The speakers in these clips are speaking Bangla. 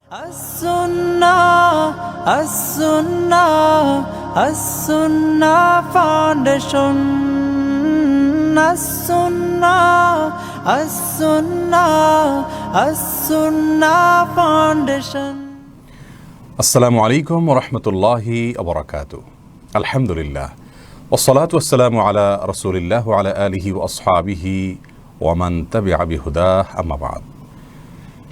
As-Sunnah Foundation. As-Sunnah Foundation. আসসালামু আলাইকুম ওয়া রাহমাতুল্লাহি ওয়া বারাকাতুহু। আলহামদুলিল্লাহ ওয়াসসালাতু ওয়াসসালামু আলা রাসূলিল্লাহ ওয়া আলা আলিহি ওয়া আসহাবিহি ওয়া মান তাবিআ বিহুদাহ, আম্মা বা'দ।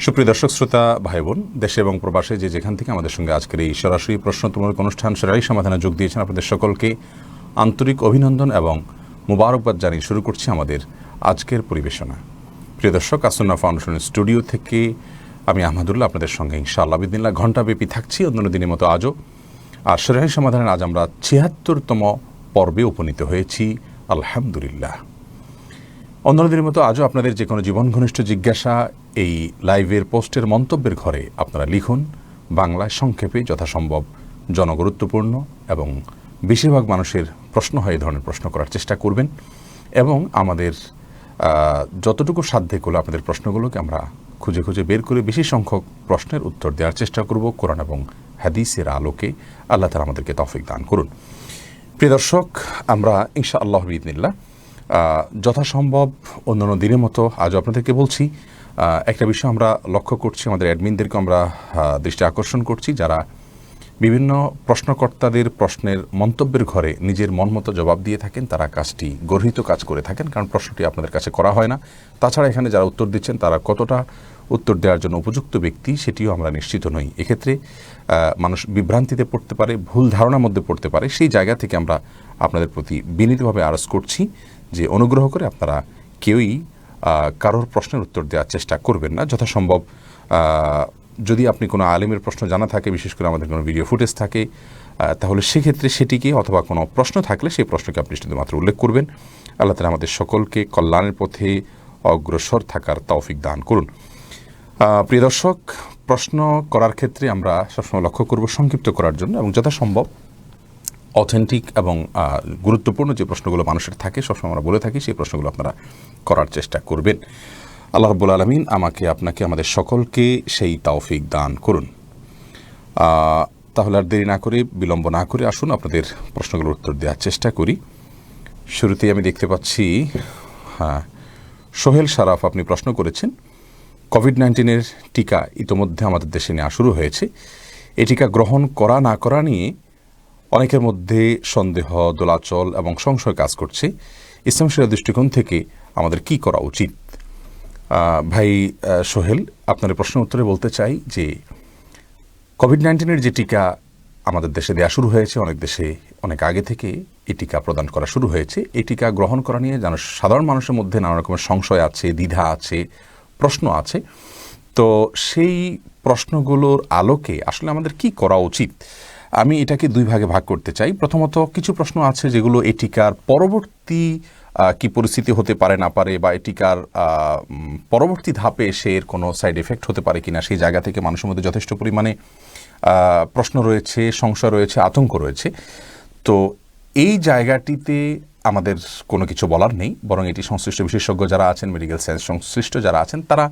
সুপ্রিয় দর্শক শ্রোতা ভাই বোন, দেশে এবং প্রবাসে যে যেখান থেকে আমাদের সঙ্গে আজকের এই সরাসরি প্রশ্নোত্তরমূলক অনুষ্ঠান শরঈ সমাধানে যোগ দিয়েছেন, আপনাদের সকলকে আন্তরিক অভিনন্দন এবং মুবারকবাদ জানিয়ে শুরু করছি আমাদের আজকের পরিবেশনা। প্রিয় দর্শক, আস-সুন্নাহ ফাউন্ডেশনের স্টুডিও থেকে আমি আহমদুল্লাহ আপনাদের সঙ্গে ইনশাআল্লাহ বিদিনিল্লাহ ঘণ্টাব্যাপী থাকছি অন্যান্য দিনের মতো আজও। আর শরঈ সমাধানের আজ আমরা ৭৬তম পর্বে উপনীত হয়েছি, আলহামদুলিল্লাহ। অন্যান্য দিনের মতো আজও আপনাদের যে কোনো জীবন ঘনিষ্ঠ জিজ্ঞাসা এই লাইভের পোস্টের মন্তব্যের ঘরে আপনারা লিখুন, বাংলায় সংক্ষেপে যথাসম্ভব জনগুরুত্বপূর্ণ এবং বেশিরভাগ মানুষের প্রশ্ন হয় এই ধরনের প্রশ্ন করার চেষ্টা করবেন এবং আমাদের যতটুকু সাধ্যে করলে আপনাদের প্রশ্নগুলোকে আমরা খুঁজে খুঁজে বের করে বেশি সংখ্যক প্রশ্নের উত্তর দেওয়ার চেষ্টা করব কোরআন এবং হাদিসের আলোকে। আল্লাহ তাআলা আমাদেরকে তৌফিক দান করুন। প্রিয় দর্শক, আমরা ইনশাআল্লাহ বিইذনিল্লাহ যথাসম্ভব অন্যান্য দিনের মতো আজও আপনাদেরকে বলছি একটা বিষয় আমরা লক্ষ্য করছি, আমাদের অ্যাডমিনদেরকে আমরা দৃষ্টি আকর্ষণ করছি, যারা বিভিন্ন প্রশ্নকর্তাদের প্রশ্নের মন্তব্যের ঘরে নিজের মন মতো জবাব দিয়ে থাকেন, তারা কাজটি গর্হিত কাজ করে থাকেন, কারণ প্রশ্নটি আপনাদের কাছে করা হয় না। তাছাড়া এখানে যারা উত্তর দিচ্ছেন তারা কতটা উত্তর দেওয়ার জন্য উপযুক্ত ব্যক্তি সেটিও আমরা নিশ্চিত নই। এক্ষেত্রে মানুষ বিভ্রান্তিতে পড়তে পারে, ভুল ধারণার মধ্যে পড়তে পারে। সেই জায়গা থেকে আমরা আপনাদের প্রতি বিনীতভাবে আরজ করছি যে অনুগ্রহ করে আপনারা কেউই কারোর প্রশ্নের উত্তর দেওয়ার চেষ্টা করবেন না। যথাসম্ভব যদি আপনি কোনো আলেমের প্রশ্ন জানা থাকে, বিশেষ করে আমাদের কোনো ভিডিও ফুটেজ থাকে, তাহলে সেক্ষেত্রে সেটিকে অথবা কোনো প্রশ্ন থাকলে সেই প্রশ্নকে আপনি শুধুমাত্র উল্লেখ করবেন। আল্লাহ তাআলা আমাদের সকলকে কল্যাণের পথে অগ্রসর থাকার তৌফিক দান করুন। প্রিয় দর্শক, প্রশ্ন করার ক্ষেত্রে আমরা সবসময় লক্ষ্য করব সংক্ষিপ্ত করার জন্য এবং যথাসম্ভব অথেন্টিক এবং গুরুত্বপূর্ণ যে প্রশ্নগুলো মানুষের থাকে সবসময় আমরা বলে থাকি, সেই প্রশ্নগুলো আপনারা করার চেষ্টা করবেন। আল্লাহ রাব্বুল আলামিন আমাকে আপনাকে আমাদের সকলকে সেই তৌফিক দান করুন। তাহলে আর দেরি না করে বিলম্ব না করে আসুন আপনাদের প্রশ্নগুলোর উত্তর দেওয়ার চেষ্টা করি। শুরুতেই আমি দেখতে পাচ্ছি সোহেল শারাফ আপনি প্রশ্ন করেছেন, কোভিড-19 টিকা ইতোমধ্যে আমাদের দেশে নেওয়া শুরু হয়েছে। এই টিকা গ্রহণ করা না করা নিয়ে অনেকের মধ্যে সন্দেহ, দোলাচল এবং সংশয় কাজ করছে। ইসলাম শরিয়ার দৃষ্টিকোণ থেকে আমাদের কি করা উচিত? ভাই সোহেল, আপনার প্রশ্নের উত্তরে বলতে চাই যে কোভিড-19 যে টিকা আমাদের দেশে দেওয়া শুরু হয়েছে, অনেক দেশে অনেক আগে থেকে এই টিকা প্রদান করা শুরু হয়েছে। এই টিকা গ্রহণ করা নিয়ে যেন সাধারণ মানুষের মধ্যে নানা রকমের সংশয় আছে, দ্বিধা আছে, প্রশ্ন আছে। তো সেই প্রশ্নগুলোর আলোকে আসলে আমাদের কি করা উচিত, আমি এটাকে দুই ভাগে ভাগ করতে চাই। প্রথমত, কিছু প্রশ্ন আছে যেগুলো এই টিকার পরবর্তী কি পরিস্থিতি হতে পারে না পারে, বা এই টিকার পরবর্তী ধাপে এসে এর কোনো সাইড এফেক্ট হতে পারে কিনা, সেই জায়গা থেকে মানুষের মধ্যে যথেষ্ট পরিমাণে প্রশ্ন রয়েছে, সংশয় রয়েছে, আতঙ্ক রয়েছে। তো এই জায়গাটিতে আমাদের কোনো কিছু বলার নেই, বরং এটি সংশ্লিষ্ট বিশেষজ্ঞ যারা আছেন, মেডিকেল সায়েন্স সংশ্লিষ্ট যারা আছেন, তারা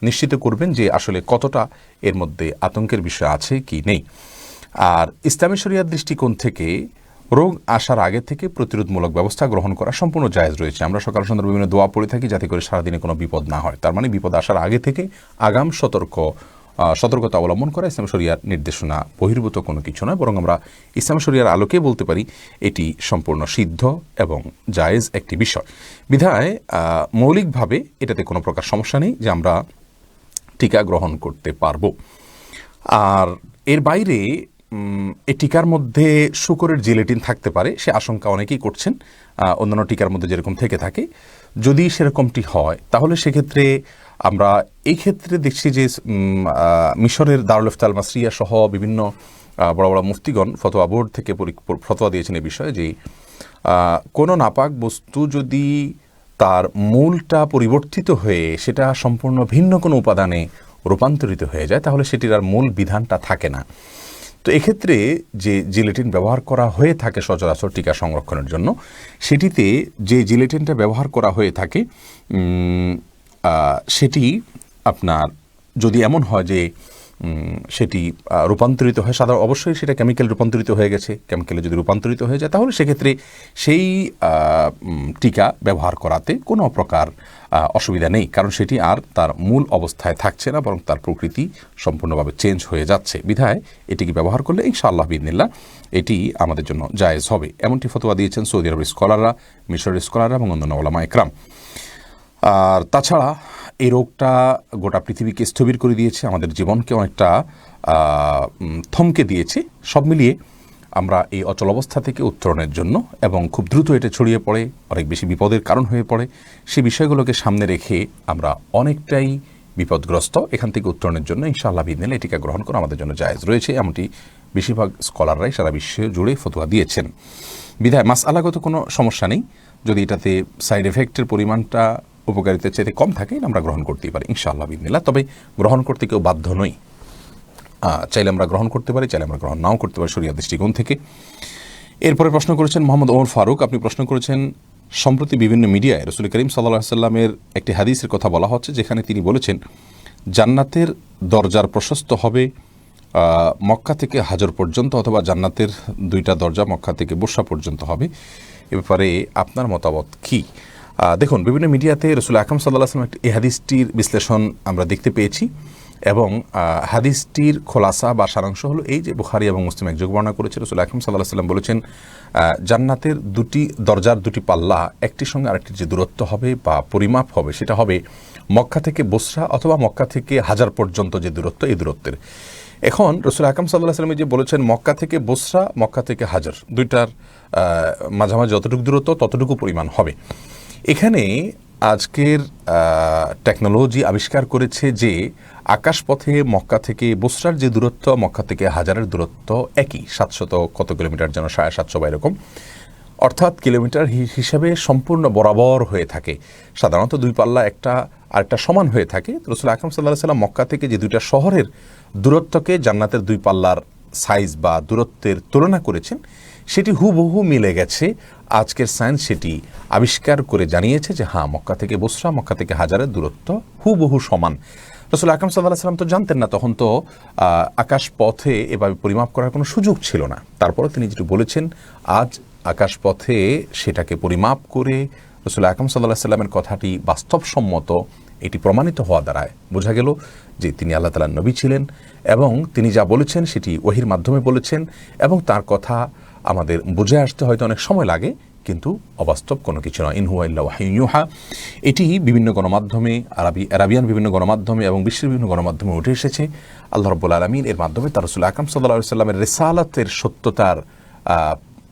নিশ্চিত করবেন যে আসলে কতটা এর মধ্যে আতঙ্কের বিষয় আছে কি নেই। আর ইসলামী শরিয়ার দৃষ্টিকোণ থেকে রোগ আসার আগে থেকে প্রতিরোধমূলক ব্যবস্থা গ্রহণ করা সম্পূর্ণ জায়েজ রয়েছে। আমরা সকাল সন্ধ্যা বিভিন্ন দোয়া পড়ে থাকি যাতে করে সারাদিনে কোনো বিপদ না হয়। তার মানে বিপদ আসার আগে থেকে আগাম সতর্কতা অবলম্বন করা ইসলাম শরিয়ার নির্দেশনা বহির্ভূত কোনো কিছু নয়, বরং আমরা ইসলাম শরিয়ার আলোকে বলতে পারি এটি সম্পূর্ণ সিদ্ধ এবং জায়েজ একটি বিষয়। বিধায় মৌলিকভাবে এটাতে কোনো প্রকার সমস্যা নেই যে আমরা টিকা গ্রহণ করতে পারবো। আর এর বাইরে এই টিকার মধ্যে শূকরের জিলেটিন থাকতে পারে, সে আশঙ্কা অনেকেই করছেন। অন্যান্য টিকার মধ্যে যেরকম থেকে থাকে, যদি সেরকমটি হয় তাহলে সেক্ষেত্রে আমরা এই ক্ষেত্রে দেখছি যে মিশরের দারুল ইফতা আল মাসরিয়া সহ বিভিন্ন বড় বড় মুফতিগণ ফতোয়া বোর্ড থেকে ফতোয়া দিয়েছেন এই বিষয়ে যে কোনো নাপাক বস্তু যদি তার মূলটা পরিবর্তিত হয়ে সেটা সম্পূর্ণ ভিন্ন কোনো উপাদানে রূপান্তরিত হয়ে যায়, তাহলে সেটির আর মূল বিধানটা থাকে না। তো এক্ষেত্রে যে জিলেটিন ব্যবহার করা হয়ে থাকে সচরাচর টিকা সংরক্ষণের জন্য, সেটিতে যে জিলেটিনটা ব্যবহার করা হয়ে থাকে সেটি আপনার যদি এমন হয় যে সেটি রূপান্তরিত হয়, সাধারণ অবশ্যই সেটা কেমিক্যাল রূপান্তরিত হয়ে গেছে, কেমিক্যালে যদি রূপান্তরিত হয়ে যায় তাহলে সেক্ষেত্রে সেই টিকা ব্যবহার করাতে কোনো প্রকার অসুবিধা নেই, কারণ সেটি আর তার মূল অবস্থায় থাকছে না, বরং তার প্রকৃতি সম্পূর্ণভাবে চেঞ্জ হয়ে যাচ্ছে। বিধায় এটিকে ব্যবহার করলে ইনশাআল্লাহ বিইذনিল্লাহ এটি আমাদের জন্য জায়েজ হবে। এমনটি ফতোয়া দিয়েছেন সৌদি আরবের স্কলাররা, মিশরের স্কলাররা এবং অন্যান্য উলামা ইকরাম। আর তাছাড়া এই রোগটা গোটা পৃথিবীকে স্থবির করে দিয়েছে, আমাদের জীবনকে অনেকটা থমকে দিয়েছে। সব মিলিয়ে আমরা এই অচল অবস্থা থেকে উত্তরণের জন্য এবং খুব দ্রুত এটা ছড়িয়ে পড়ে অনেক বেশি বিপদের কারণ হয়ে পড়ে, সেই বিষয়গুলোকে সামনে রেখে আমরা অনেকটাই বিপদগ্রস্ত। এখান থেকে উত্তরণের জন্য ইনশাআল্লাহ বিইذনিল্লাহ টিকা গ্রহণ করা আমাদের জন্য জায়েজ রয়েছে, এমনটি বেশিরভাগ স্কলাররাই সারা বিশ্ব জুড়ে ফতোয়া দিয়েছেন। বিধায় মাসআলাগত কোনো সমস্যা নেই, যদি এটাতে সাইড এফেক্টের পরিমাণটা উপকারিতার চাইতে কম থাকে আমরা গ্রহণ করতেই পারি ইনশাআল্লাহ বিইذনিল্লাহ। তবে গ্রহণ করতে কেউ বাধ্য নই, চাইলে আমরা গ্রহণ করতে পারি, চাইলে আমরা গ্রহণ নাও করতে পারি শরীয়ত দৃষ্টিকোণ থেকে। এরপরে প্রশ্ন করেছেন মোহাম্মদ ওমর ফারুক, আপনি প্রশ্ন করেছেন সম্প্রতি বিভিন্ন মিডিয়ায় রাসূল করিম সাল্লাল্লাহু আলাইহি সাল্লামের একটি হাদিসের কথা বলা হচ্ছে, যেখানে তিনি বলেছেন জান্নাতের দরজার প্রশস্ত হবে মক্কা থেকে হাজর পর্যন্ত, অথবা জান্নাতের দুইটা দরজা মক্কা থেকে বসরা পর্যন্ত হবে। এ ব্যাপারে আপনার মতামত কী? দেখুন, বিভিন্ন মিডিয়াতে রাসূল আকরাম সাল্লাল্লাহু আলাইহি ওয়াসাল্লাম এই হাদিসটির বিশ্লেষণ আমরা দেখতে পেয়েছি, এবং হাদিসটির খোলাসা বা সারাংশ হলো এই যে বুখারী এবং মুসলিম একযোগে বর্ণনা করেছে। রাসূল আকরাম সাল্লাল্লাহু আলাইহি ওয়াসাল্লাম বলেছেন জান্নাতের দুটি দরজার দুটি পাল্লা একটির সঙ্গে আরেকটির যে দূরত্ব হবে বা পরিমাপ হবে সেটা হবে মক্কা থেকে বসরা অথবা মক্কা থেকে হাজার পর্যন্ত যে দূরত্ব, এই দূরত্বের। এখন রাসূল আকরাম সাল্লাল্লাহু আলাইহি ওয়াসাল্লাম যে বলেছেন মক্কা থেকে বসরা, মক্কা থেকে হাজার, দুইটার মাঝামাঝি যতটুকু দূরত্ব ততটুকু পরিমাণ হবে। এখানে আজকের টেকনোলজি আবিষ্কার করেছে যে আকাশপথে মক্কা থেকে বসরার যে দূরত্ব, মক্কা থেকে হাজারের দূরত্ব একই, 700 কত কিলোমিটার যেন, 750 বা এরকম, অর্থাৎ কিলোমিটার হিসাবে সম্পূর্ণ বরাবর হয়ে থাকে। সাধারণত দুই পাল্লা একটা আরেকটা সমান হয়ে থাকে। রাসূল আকরাম সাল্লাল্লাহু আলাইহি ওয়াসাল্লাম মক্কা থেকে যে দুইটা শহরের দূরত্বকে জান্নাতের দুই পাল্লার সাইজ বা দূরত্বের তুলনা করেছেন, সেটি হুবহু মিলে গেছে। আজকের সায়েন্স সেটি আবিষ্কার করে জানিয়েছে যে হ্যাঁ, মক্কা থেকে বসরা, মক্কা থেকে হাজারের দূরত্ব হুবহু সমান। রাসূল আকরাম সাল্লাল্লাহু আলাইহি ওয়াসাল্লাম তো জানতেন না, তখন তো আকাশ পথে এভাবে পরিমাপ করার কোনো সুযোগ ছিল না। তারপরে তিনি যেটি বলেছেন, আজ আকাশ পথে সেটাকে পরিমাপ করে রাসূল আকরাম সাল্লাল্লাহু আলাইহি ওয়াসাল্লামের কথাটি বাস্তবসম্মত, এটি প্রমাণিত হওয়া দ্বারায় বোঝা গেল যে তিনি আল্লাহ তাআলার নবী ছিলেন, এবং তিনি যা বলেছেন সেটি ওহীর মাধ্যমে বলেছেন, এবং তার কথা আমাদের বুঝে আসতে হয়তো অনেক সময় লাগে, কিন্তু অবাস্তব কোনো কিছু নয়। ইন হুয়া ইল্লা ওয়াহয়ুন ইউহা, এটি বিভিন্ন গণমাধ্যমে, আরাবিয়ান বিভিন্ন গণমাধ্যমে এবং বিশ্বের বিভিন্ন গণমাধ্যমে উঠে এসেছে। আল্লাহ রাব্বুল আলামিন এর মাধ্যমে তার রাসূল আকরাম সাল্লাল্লাহু আলাইহি ওয়াসাল্লামের রিসালাতের সত্যতার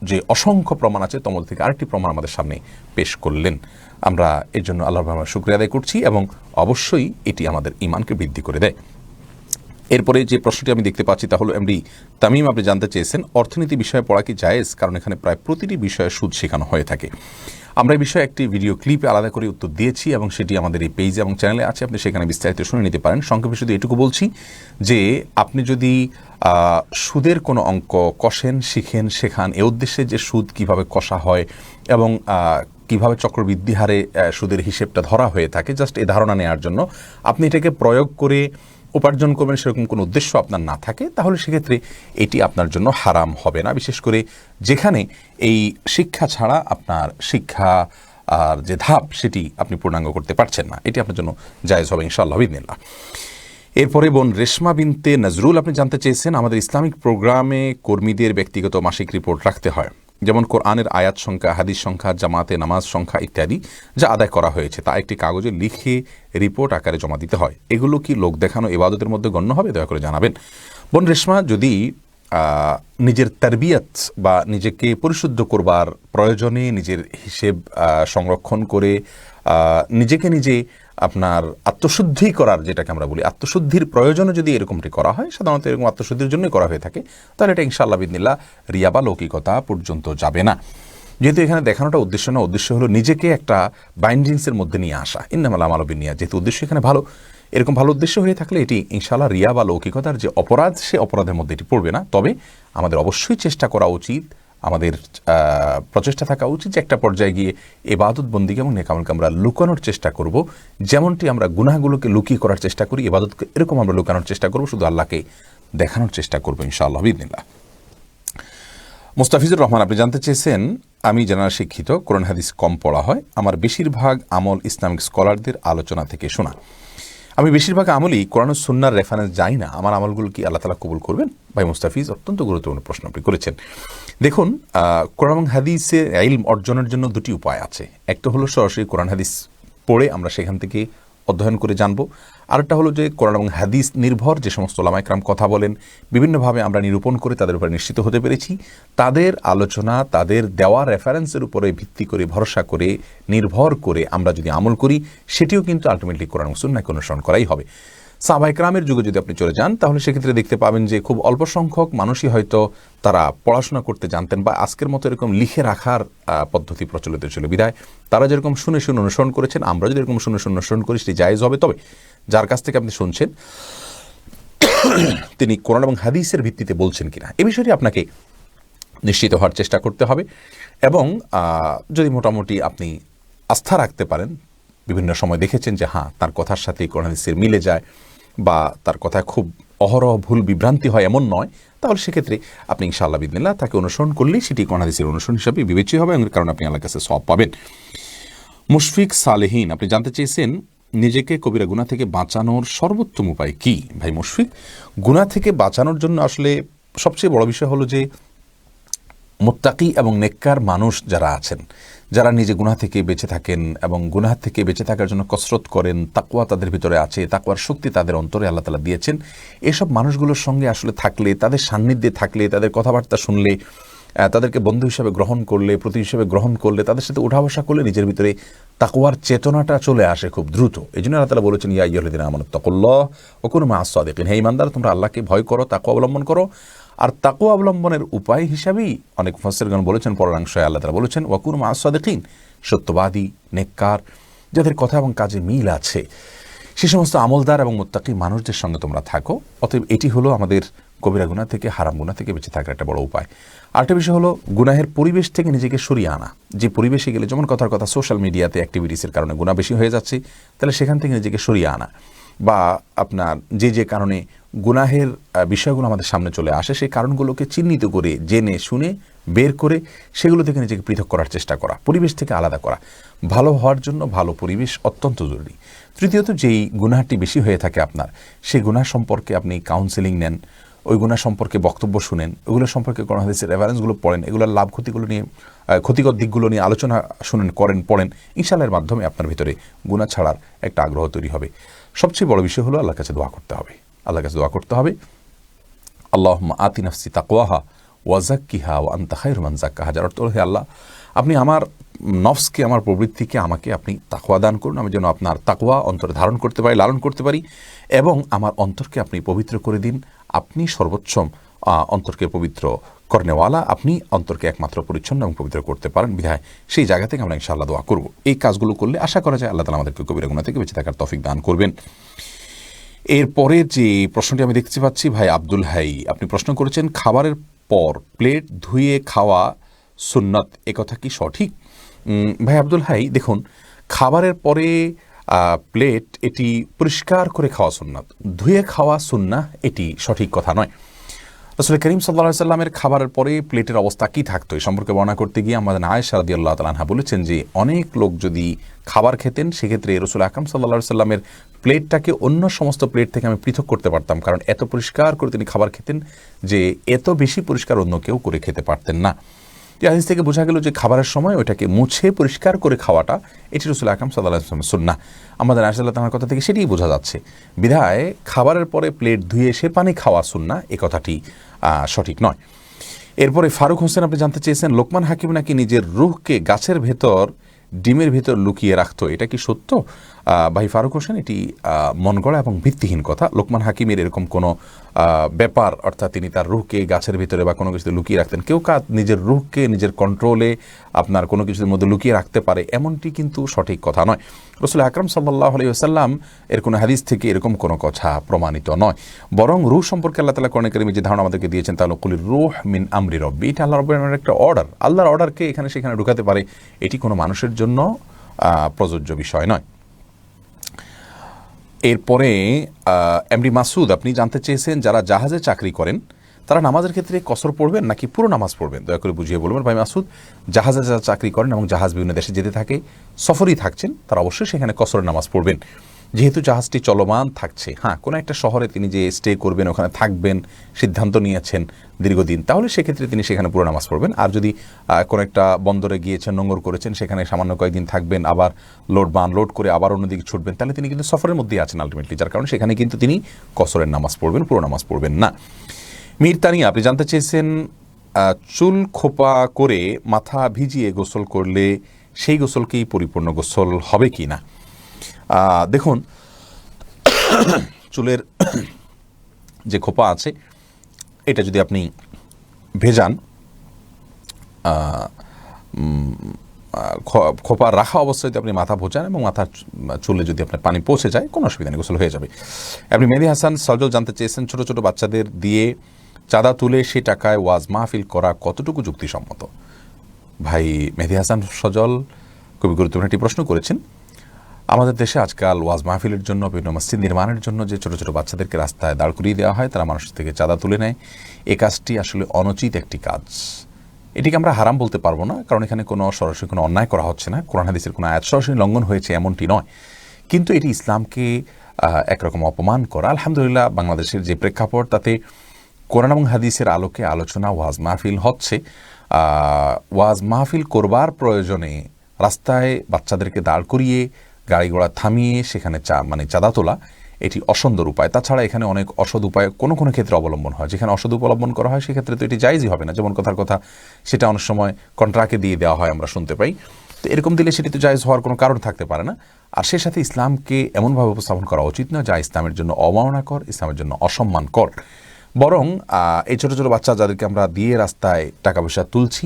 যে অসংখ্য প্রমাণ আছে, তমল থেকে আরেকটি প্রমাণ আমাদের সামনে পেশ করলেন। আমরা এর জন্য আল্লাহর আমরা শুকরিয়া আদায় করছি, এবং অবশ্যই এটি আমাদের ঈমানকে বৃদ্ধি করে দেয়। এরপরে যে প্রশ্নটি আমি দেখতে পাচ্ছি তা হলো এমডি তামিম, আপনি জানতে চেয়েছেন অর্থনীতি বিষয়ে পড়া কি জায়েজ, কারণ এখানে প্রায় প্রতিটি বিষয়ে সুদ শেখানো হয়ে থাকে। আমরা এই বিষয়ে একটি ভিডিও ক্লিপে আলাদা করে উত্তর দিয়েছি, এবং সেটি আমাদের এই পেজে এবং চ্যানেলে আছে, আপনি সেখানে বিস্তারিত শুনে নিতে পারেন। সংক্ষেপে শুধু এটুকু বলছি যে আপনি যদি সুদের কোনো অঙ্ক কষেন, শিখেন, শেখান, এ উদ্দেশ্যে যে সুদ কিভাবে কষা হয় এবং কিভাবে চক্রবৃদ্ধি হারে সুদের হিসেবটা ধরা হয়ে থাকে, জাস্ট এই ধারণা নেওয়ার জন্য আপনি এটাকে প্রয়োগ করে উপার্জন করবেন, সেরকম কোনো উদ্দেশ্য আপনার না থাকে, তাহলে সেক্ষেত্রে এটি আপনার জন্য হারাম হবে না। বিশেষ করে যেখানে এই শিক্ষা ছাড়া আপনার শিক্ষা আর যে ধাপ সেটি আপনি পূর্ণাঙ্গ করতে পারছেন না, এটি আপনার জন্য জায়েজ হবে ইনশাআল্লাহ বিইذনিল্লাহ। এরপরে বোন রেশমা বিনতে নজরুল, আপনি জানতে চেয়েছেন আমাদের ইসলামিক প্রোগ্রামে কর্মীদের ব্যক্তিগত মাসিক রিপোর্ট রাখতে হয়, যেমন কোরআনের আয়াত সংখ্যা, হাদিস সংখ্যা, জামাতে নামাজ সংখ্যা ইত্যাদি যা আদায় করা হয়েছে তা একটি কাগজে লিখে রিপোর্ট আকারে জমা দিতে হয়। এগুলো কি লোক দেখানো ইবাদতের মধ্যে গণ্য হবে? দয়া করে জানাবেন। বোন রেশমা, যদি নিজের তারবিয়াত বা নিজেকে পরিশুদ্ধ করবার প্রয়োজনে নিজের হিসেব সংরক্ষণ করে নিজেকে নিজে আপনার আত্মশুদ্ধি করার, যেটাকে আমরা বলি আত্মশুদ্ধির প্রয়োজনে যদি এরকমটি করা হয়, সাধারণত এরকম আত্মশুদ্ধির জন্যই করা হয়ে থাকে, তাহলে এটা ইনশাআল্লাহ বিইذনিল্লাহ রিয়া বা লৌকিকতা পর্যন্ত যাবে না। যেহেতু এখানে দেখানোটা উদ্দেশ্য না, উদ্দেশ্য হলো নিজেকে একটা বাইন্ডিংসের মধ্যে নিয়ে আসা, ইন্নামাল আমালু বিন্নিয়াত, যেহেতু উদ্দেশ্য এখানে ভালো, এরকম ভালো উদ্দেশ্য হয়ে থাকলে এটি ইনশাআল্লাহ রিয়া বা লৌকিকতার যে অপরাধ, সে অপরাধের মধ্যে এটি পড়বে না। তবে আমাদের অবশ্যই চেষ্টা করা উচিত আমাদের প্রচেষ্টা থাকা উচিত যে একটা পর্যায়ে গিয়ে ইবাদত বন্দিকে এবং নেক আমলকে আমরা লুকানোর চেষ্টা করব। যেমনটি আমরা গুনাহগুলোকে লুকিয়ে করার চেষ্টা করি, ইবাদতকে এরকম আমরা লুকানোর চেষ্টা করব, শুধু আল্লাহকে দেখানোর চেষ্টা করবো ইনশাআল্লাহ বিইذনিল্লাহ। মুস্তাফিজুর রহমান আপনি জানতে চেয়েছেন, আমি জেনারেল শিক্ষিত, কোরআন হাদিস কম পড়া হয়, আমার বেশিরভাগ আমল ইসলামিক স্কলারদের আলোচনা থেকে শোনা। আমি বেশিরভাগ আমলই কোরআন ও সুন্নাহর রেফারেন্স যাই না, আমার আমলগুলো কি আল্লাহ তাআলা কবুল করবেন? ভাই মুস্তাফিজ, অত্যন্ত গুরুত্বপূর্ণ প্রশ্ন আপনি করেছেন। দেখুন, কোরআন এবং হাদিসের ইলম অর্জনের জন্য দুটি উপায় আছে। একটা হলো সরাসরি কোরআন হাদিস পড়ে আমরা সেখান থেকে অধ্যয়ন করে জানবো। আরেকটা হলো যে কোরআন এবং হাদিস নির্ভর যে সমস্ত ওলামা ইকরাম কথা বলেন, বিভিন্নভাবে আমরা নিরূপণ করে তাদের উপরে নিশ্চিত হতে পেরেছি, তাদের আলোচনা, তাদের দেওয়া রেফারেন্সের উপরে ভিত্তি করে, ভরসা করে, নির্ভর করে আমরা যদি আমল করি, সেটিও কিন্তু আলটিমেটলি কোরআন এবং সুন্নাহকে অনুসরণ করাই হবে। সাহাবা ইকরামের যুগে যদি আপনি চলে যান, তাহলে সেক্ষেত্রে দেখতে পাবেন যে খুব অল্প সংখ্যক মানুষই হয়তো তারা পড়াশোনা করতে জানতেন, বা আজকের মতো এরকম লিখে রাখার পদ্ধতি প্রচলিত ছিল। বিধায় তারা যেরকম শুনে শুনে অনুসরণ করেছেন, আমরা যদি এরকম শুনে শুনে অনুসরণ করি, সেটি জায়েজ হবে। তবে যার কাছ থেকে আপনি শুনছেন তিনি কোরআন এবং হাদিসের ভিত্তিতে বলছেন কিনা, এ বিষয়টি আপনাকে নিশ্চিত হওয়ার চেষ্টা করতে হবে। এবং যদি মোটামুটি আপনি আস্থা রাখতে পারেন, বিভিন্ন সময় দেখেছেন যে হ্যাঁ তার কথার সাথে কোরআন হাদিসের মিলে যায়, বা তার কথায় খুব অহরহ ভুল বিভ্রান্তি হয়, এমন নয়, তাহলে সেক্ষেত্রে আপনি ইনশাআল্লাহ বিইذনিল্লাহ তাকে অনুসরণ করলেই সেটি কোরআন হাদিসের অনুসরণ হিসাবে বিবেচ্য হবে, এবং কারণ আপনি আল্লাহর কাছে সওয়াব পাবেন। মুশফিক সালেহীন আপনি জানতে চেয়েছেন, নিজেকে কবিরা গুনাহ থেকে বাঁচানোর সর্বোত্তম উপায় কি? ভাই মুশফিক, গুনাহ থেকে বাঁচানোর জন্য আসলে সবচেয়ে বড় বিষয় হলো যে মুত্তাকি এবং নেককার মানুষ যারা আছেন, যারা নিজে গুনাহ থেকে বেঁচে থাকেন এবং গুনাহ থেকে বেঁচে থাকার জন্য কসরত করেন, তাকওয়া তাদের ভিতরে আছে, তাকওয়ার শক্তি তাদের অন্তরে আল্লাহ তাআলা দিয়েছেন, এসব মানুষগুলোর সঙ্গে আসলে থাকলে, তাদের সান্নিধ্যে থাকলে, তাদের কথাবার্তা শুনলে, তাদেরকে বন্ধু হিসাবে গ্রহণ করলে, প্রতি হিসাবে গ্রহণ করলে, তাদের সাথে উঠা বসা করলে নিজের ভিতরে তাকওয়ার চেতনাটা চলে আসে খুব দ্রুত। এই জন্য আল্লাহ তাআলা বলেছেন, ইয়া আইয়ুহাল্লাযীনা আমানুত্তাকুল্লাহ ওয়া কুনু মাআস সাদিকিন, হে ঈমানদার তোমরা আল্লাহকে ভয় করো, তাকওয়া অবলম্বন করো। আর তাকওয়া অবলম্বনের উপায় হিসাবেই অনেক মুফাসসিরগণ বলেছেন, পরাংশে আল্লাহ তাআলা বলেছেন ওয়া কুনু মাআস সাদিকিন, সত্যবাদী, নেককার, যাদের কথা এবং কাজে মিল আছে, সে সমস্ত আমলদার এবং মুত্তাকি মানুষদের সঙ্গে তোমরা থাকো। অতএব এটি হলো আমাদের কবিরা গুনাহ থেকে, হারাম গুনাহ থেকে বেঁচে থাকার একটা বড় উপায়। আরেকটা বিষয় হলো গুনাহের পরিবেশ থেকে নিজেকে সরিয়ে আনা। যে পরিবেশে গেলে, যেমন কথার কথা সোশ্যাল মিডিয়াতে অ্যাক্টিভিটিসের কারণে গুনাহ বেশি হয়ে যাচ্ছে, তাহলে সেখান থেকে নিজেকে সরিয়ে আনা, বা আপনার যে কারণে গুনাহের বিষয়গুলো আমাদের সামনে চলে আসে, সেই কারণগুলোকে চিহ্নিত করে, জেনে শুনে বের করে সেগুলো থেকে নিজেকে পৃথক করার চেষ্টা করা, পরিবেশ থেকে আলাদা করা। ভালো হওয়ার জন্য ভালো পরিবেশ অত্যন্ত জরুরি। তৃতীয়ত, যেই গুনাহটি বেশি হয়ে থাকে আপনার, সেই গুনাহ সম্পর্কে আপনি কাউন্সেলিং নেন, ওই গুনাহ সম্পর্কে বক্তব্য শুনেন, ওগুলো সম্পর্কে কোরআন হাদিসের রেফারেন্সগুলো পড়েন, এগুলোর লাভ ক্ষতিগুলো নিয়ে, ক্ষতিকর দিকগুলো নিয়ে আলোচনা শুনেন, করেন, পড়েন। ইনশাআল্লাহর মাধ্যমে আপনার ভিতরে গুনাহ ছাড়ার একটা আগ্রহ তৈরি হবে। সবচেয়ে বড় বিষয় হলো আল্লাহর কাছে দোয়া করতে হবে। আল্লাহর কাছে দোয়া করতে হবে, আল্লাহুম্মা আতি নাফসি তাকওয়াহা ওয়া যাক্কিহা ওয়া আনতা খায়রু মান যাক্কাহা। যার অর্থ, হে আল্লাহ, আপনি আমার নফসকে, আমার প্রবৃত্তিকে, আমাকে আপনি তাকওয়া দান করুন, আমি যেন আপনার তাকওয়া অন্তরে ধারণ করতে পারি, লালন করতে পারি, এবং আমার অন্তরকে আপনি পবিত্র করে দিন। আপনি সর্বোচ্চম অন্তরকে পবিত্র করনেওয়ালা, আপনি অন্তরকে একমাত্র পরিচ্ছন্ন এবং পবিত্র করতে পারেন। বিধায় সেই জায়গা থেকে আমরা ইনশাআল্লাহ দোয়া করব। এই কাজগুলো করলে আশা করা যায় আল্লাহ তাআলা আমাদেরকে কবিরা গুনাহ থেকে বেঁচে থাকার তৌফিক দান করবেন। এরপরে যে প্রশ্নটি আমি দেখতে পাচ্ছি, ভাই আব্দুল হাই আপনি প্রশ্ন করেছেন, খাবারের পর প্লেট ধুয়ে খাওয়া সুন্নাত, এ কথা কি সঠিক? ভাই আব্দুল হাই, দেখুন, খাবারের পরে প্লেট এটি পরিষ্কার করে খাওয়া সুন্নাত, ধুয়ে খাওয়া সুন্নাহ এটি সঠিক কথা নয়। রাসূল করিম সাল্লাল্লাহু আলাইহি ওয়াসাল্লামের খাবারের পরে প্লেটের অবস্থা কী থাকতো এই সম্পর্কে বর্ণনা করতে গিয়ে আমাদের আয়েশা রাদিয়াল্লাহু তাআলা আনহা বলেছেন যে অনেক লোক যদি খাবার খেতেন, সেক্ষেত্রে রাসূল আকরাম সাল্লাল্লাহু আলাইহি ওয়াসাল্লামের প্লেটটাকে অন্য সমস্ত প্লেট থেকে আমি পৃথক করতে পারতাম, কারণ এত পরিষ্কার করে তিনি খাবার খেতেন যে এত বেশি পরিষ্কার অন্য কেউ করে খেতে পারতেন না। এই হাদিস থেকে বোঝা গেল যে খাবারের সময় ওইটাকে মুছে পরিষ্কার করে খাওয়াটা এটি রাসূল আকরাম সাল্লাল্লাহু আলাইহি ওয়াসাল্লামের সুন্নাহ। আমাদের আয়েশা রাদিয়াল্লাহু তাআলার কথা থেকে সেটিই বোঝা যাচ্ছে। বিধায় খাবারের পরে প্লেট ধুয়ে সে পানি খাওয়া সুন্নাহ, এই কথাটি সঠিক নয়। এরপরে ফারুক হোসেন আপনি জানতে চেয়েছেন, লোকমান হাকিম নাকি নিজের রূহকে গাছের ভেতর, ডিমের ভেতর লুকিয়ে রাখতো, এটা কি সত্য? ভাই ফারুক হোসেন, এটি মন গড়া এবং ভিত্তিহীন কথা। লোকমান হাকিমের এরকম কোনো ব্যাপার, অর্থাৎ তিনি তার রুহকে গাছের ভিতরে বা কোনো কিছুতে লুকিয়ে রাখতেন, কেউ নিজের রুহকে নিজের কন্ট্রোলে আপনার কোনো কিছুর মধ্যে লুকিয়ে রাখতে পারে, এমনটি কিন্তু সঠিক কথা নয়। রাসূল আকরাম সাল্লাল্লাহু আলাইহি ওয়াসাল্লাম এর কোনো হাদিস থেকে এরকম কোনো কথা প্রমাণিত নয়। বরং রূহ সম্পর্কে আল্লাহ তাআলা কোরআনে কারীমে যে ধারণা আমাদেরকে দিয়েছেন, তা হলো কুলির রূহ মিন আমরি রব্বি, এটা আল্লাহ রাব্বুল একটা অর্ডার। আল্লাহর অর্ডারকে এখানে সেখানে ঢুকাতে পারে, এটি কোনো মানুষের জন্য প্রযোজ্য বিষয় নয়। এরপরে এমডি মাসুদ, আপনি জানতে চেয়েছেন যারা জাহাজে চাকরি করেন তারা নামাজের ক্ষেত্রে কসর পড়বেন নাকি পুরো নামাজ পড়বেন, দয়া করে বুঝিয়ে বলবেন। ভাই মাসুদ, জাহাজে যারা চাকরি করেন এবং জাহাজ বিভিন্ন দেশে যেতে থাকে, সফরই থাকছেন, তারা অবশ্যই সেখানে কসরের নামাজ পড়বেন, যেহেতু জাহাজটি চলমান থাকছে। হ্যাঁ, কোনো একটা শহরে তিনি যে স্টে করবেন, ওখানে থাকবেন সিদ্ধান্ত নিয়েছেন দীর্ঘদিন, তাহলে সেক্ষেত্রে তিনি সেখানে পুরো নামাজ পড়বেন। আর যদি কোনো একটা বন্দরে গিয়েছেন, নোঙর করেছেন, সেখানে সামান্য কয়েকদিন থাকবেন, আবার লোড করে আবার অন্যদিকে ছুটবেন, তাহলে তিনি কিন্তু সফরের মধ্যেই আছেন আলটিমেটলি, যার কারণে সেখানে কিন্তু তিনি কসরের নামাজ পড়বেন, পুরো নামাজ পড়বেন না। মীর তানিয়া, আপনি জানতে চেয়েছেন চুল খোপা করে মাথা ভিজিয়ে গোসল করলে সেই গোসলকেই পরিপূর্ণ গোসল হবে কি না। দেখুন, চুলের যে খোপা আছে এটা যদি আপনি ভেজান, খোপা রাখা অবস্থায় যদি আপনি মাথা ভোজান এবং মাথার চুলে যদি আপনার পানি পৌঁছে যায়, কোনো অসুবিধা নেই, গোসল হয়ে যাবে। আপনি মেহেদী হাসান সজল জানতে চেয়েছেন ছোট ছোট বাচ্চাদের দিয়ে চাঁদা তুলে সে টাকায় ওয়াজ মাহফিল করা কতটুকু যুক্তিসম্মত। ভাই মেহেদী হাসান সজল খুবই গুরুত্বপূর্ণ একটি প্রশ্ন করেছেন। আমাদের দেশে আজকাল ওয়াজ মাহফিলের জন্য, বিভিন্ন মসজিদ নির্মাণের জন্য যে ছোটো ছোটো বাচ্চাদেরকে রাস্তায় দাঁড় করিয়ে দেওয়া হয়, তারা মানুষের থেকে চাঁদা তুলে নেয়, এই কাজটি আসলে অনুচিত একটি কাজ। এটিকে আমরা হারাম বলতে পারবো না, কারণ এখানে কোনো সরাসরি কোনো অন্যায় করা হচ্ছে না, কোরআন হাদিসের কোনো আয়াত সরাসরি লঙ্ঘন হয়েছে এমনটি নয়, কিন্তু এটি ইসলামকে একরকম অপমান করা। আলহামদুলিল্লাহ, বাংলাদেশের যে প্রেক্ষাপট, তাতে কোরআন এবং হাদিসের আলোকে আলোচনা, ওয়াজ মাহফিল হচ্ছে। ওয়াজ মাহফিল করবার প্রয়োজনে রাস্তায় বাচ্চাদেরকে দাঁড় করিয়ে গাড়ি ঘোড়া থামিয়ে সেখানে চাঁদা তোলা, এটি অসুন্দর উপায়। তাছাড়া এখানে অনেক অসৎ উপায় কোনো কোনো ক্ষেত্রে অবলম্বন হয়, যেখানে অসৎ অবলম্বন করা হয় সেক্ষেত্রে তো এটি জায়েজই হবে না। যেমন কথার কথা, সেটা অনেক সময় কন্ট্রাক্টে দিয়ে দেওয়া হয়, আমরা শুনতে পাই। তো এরকম দিলে সেটি তো জায়েজ হওয়ার কোনো কারণ থাকতে পারে না। আর সে সাথে ইসলামকে এমনভাবে উপস্থাপন করা উচিত না যা ইসলামের জন্য অবমাননাকর, ইসলামের জন্য অসম্মানকর। বরং এই ছোটো ছোটো বাচ্চা যাদেরকে আমরা দিয়ে রাস্তায় টাকা পয়সা তুলছি,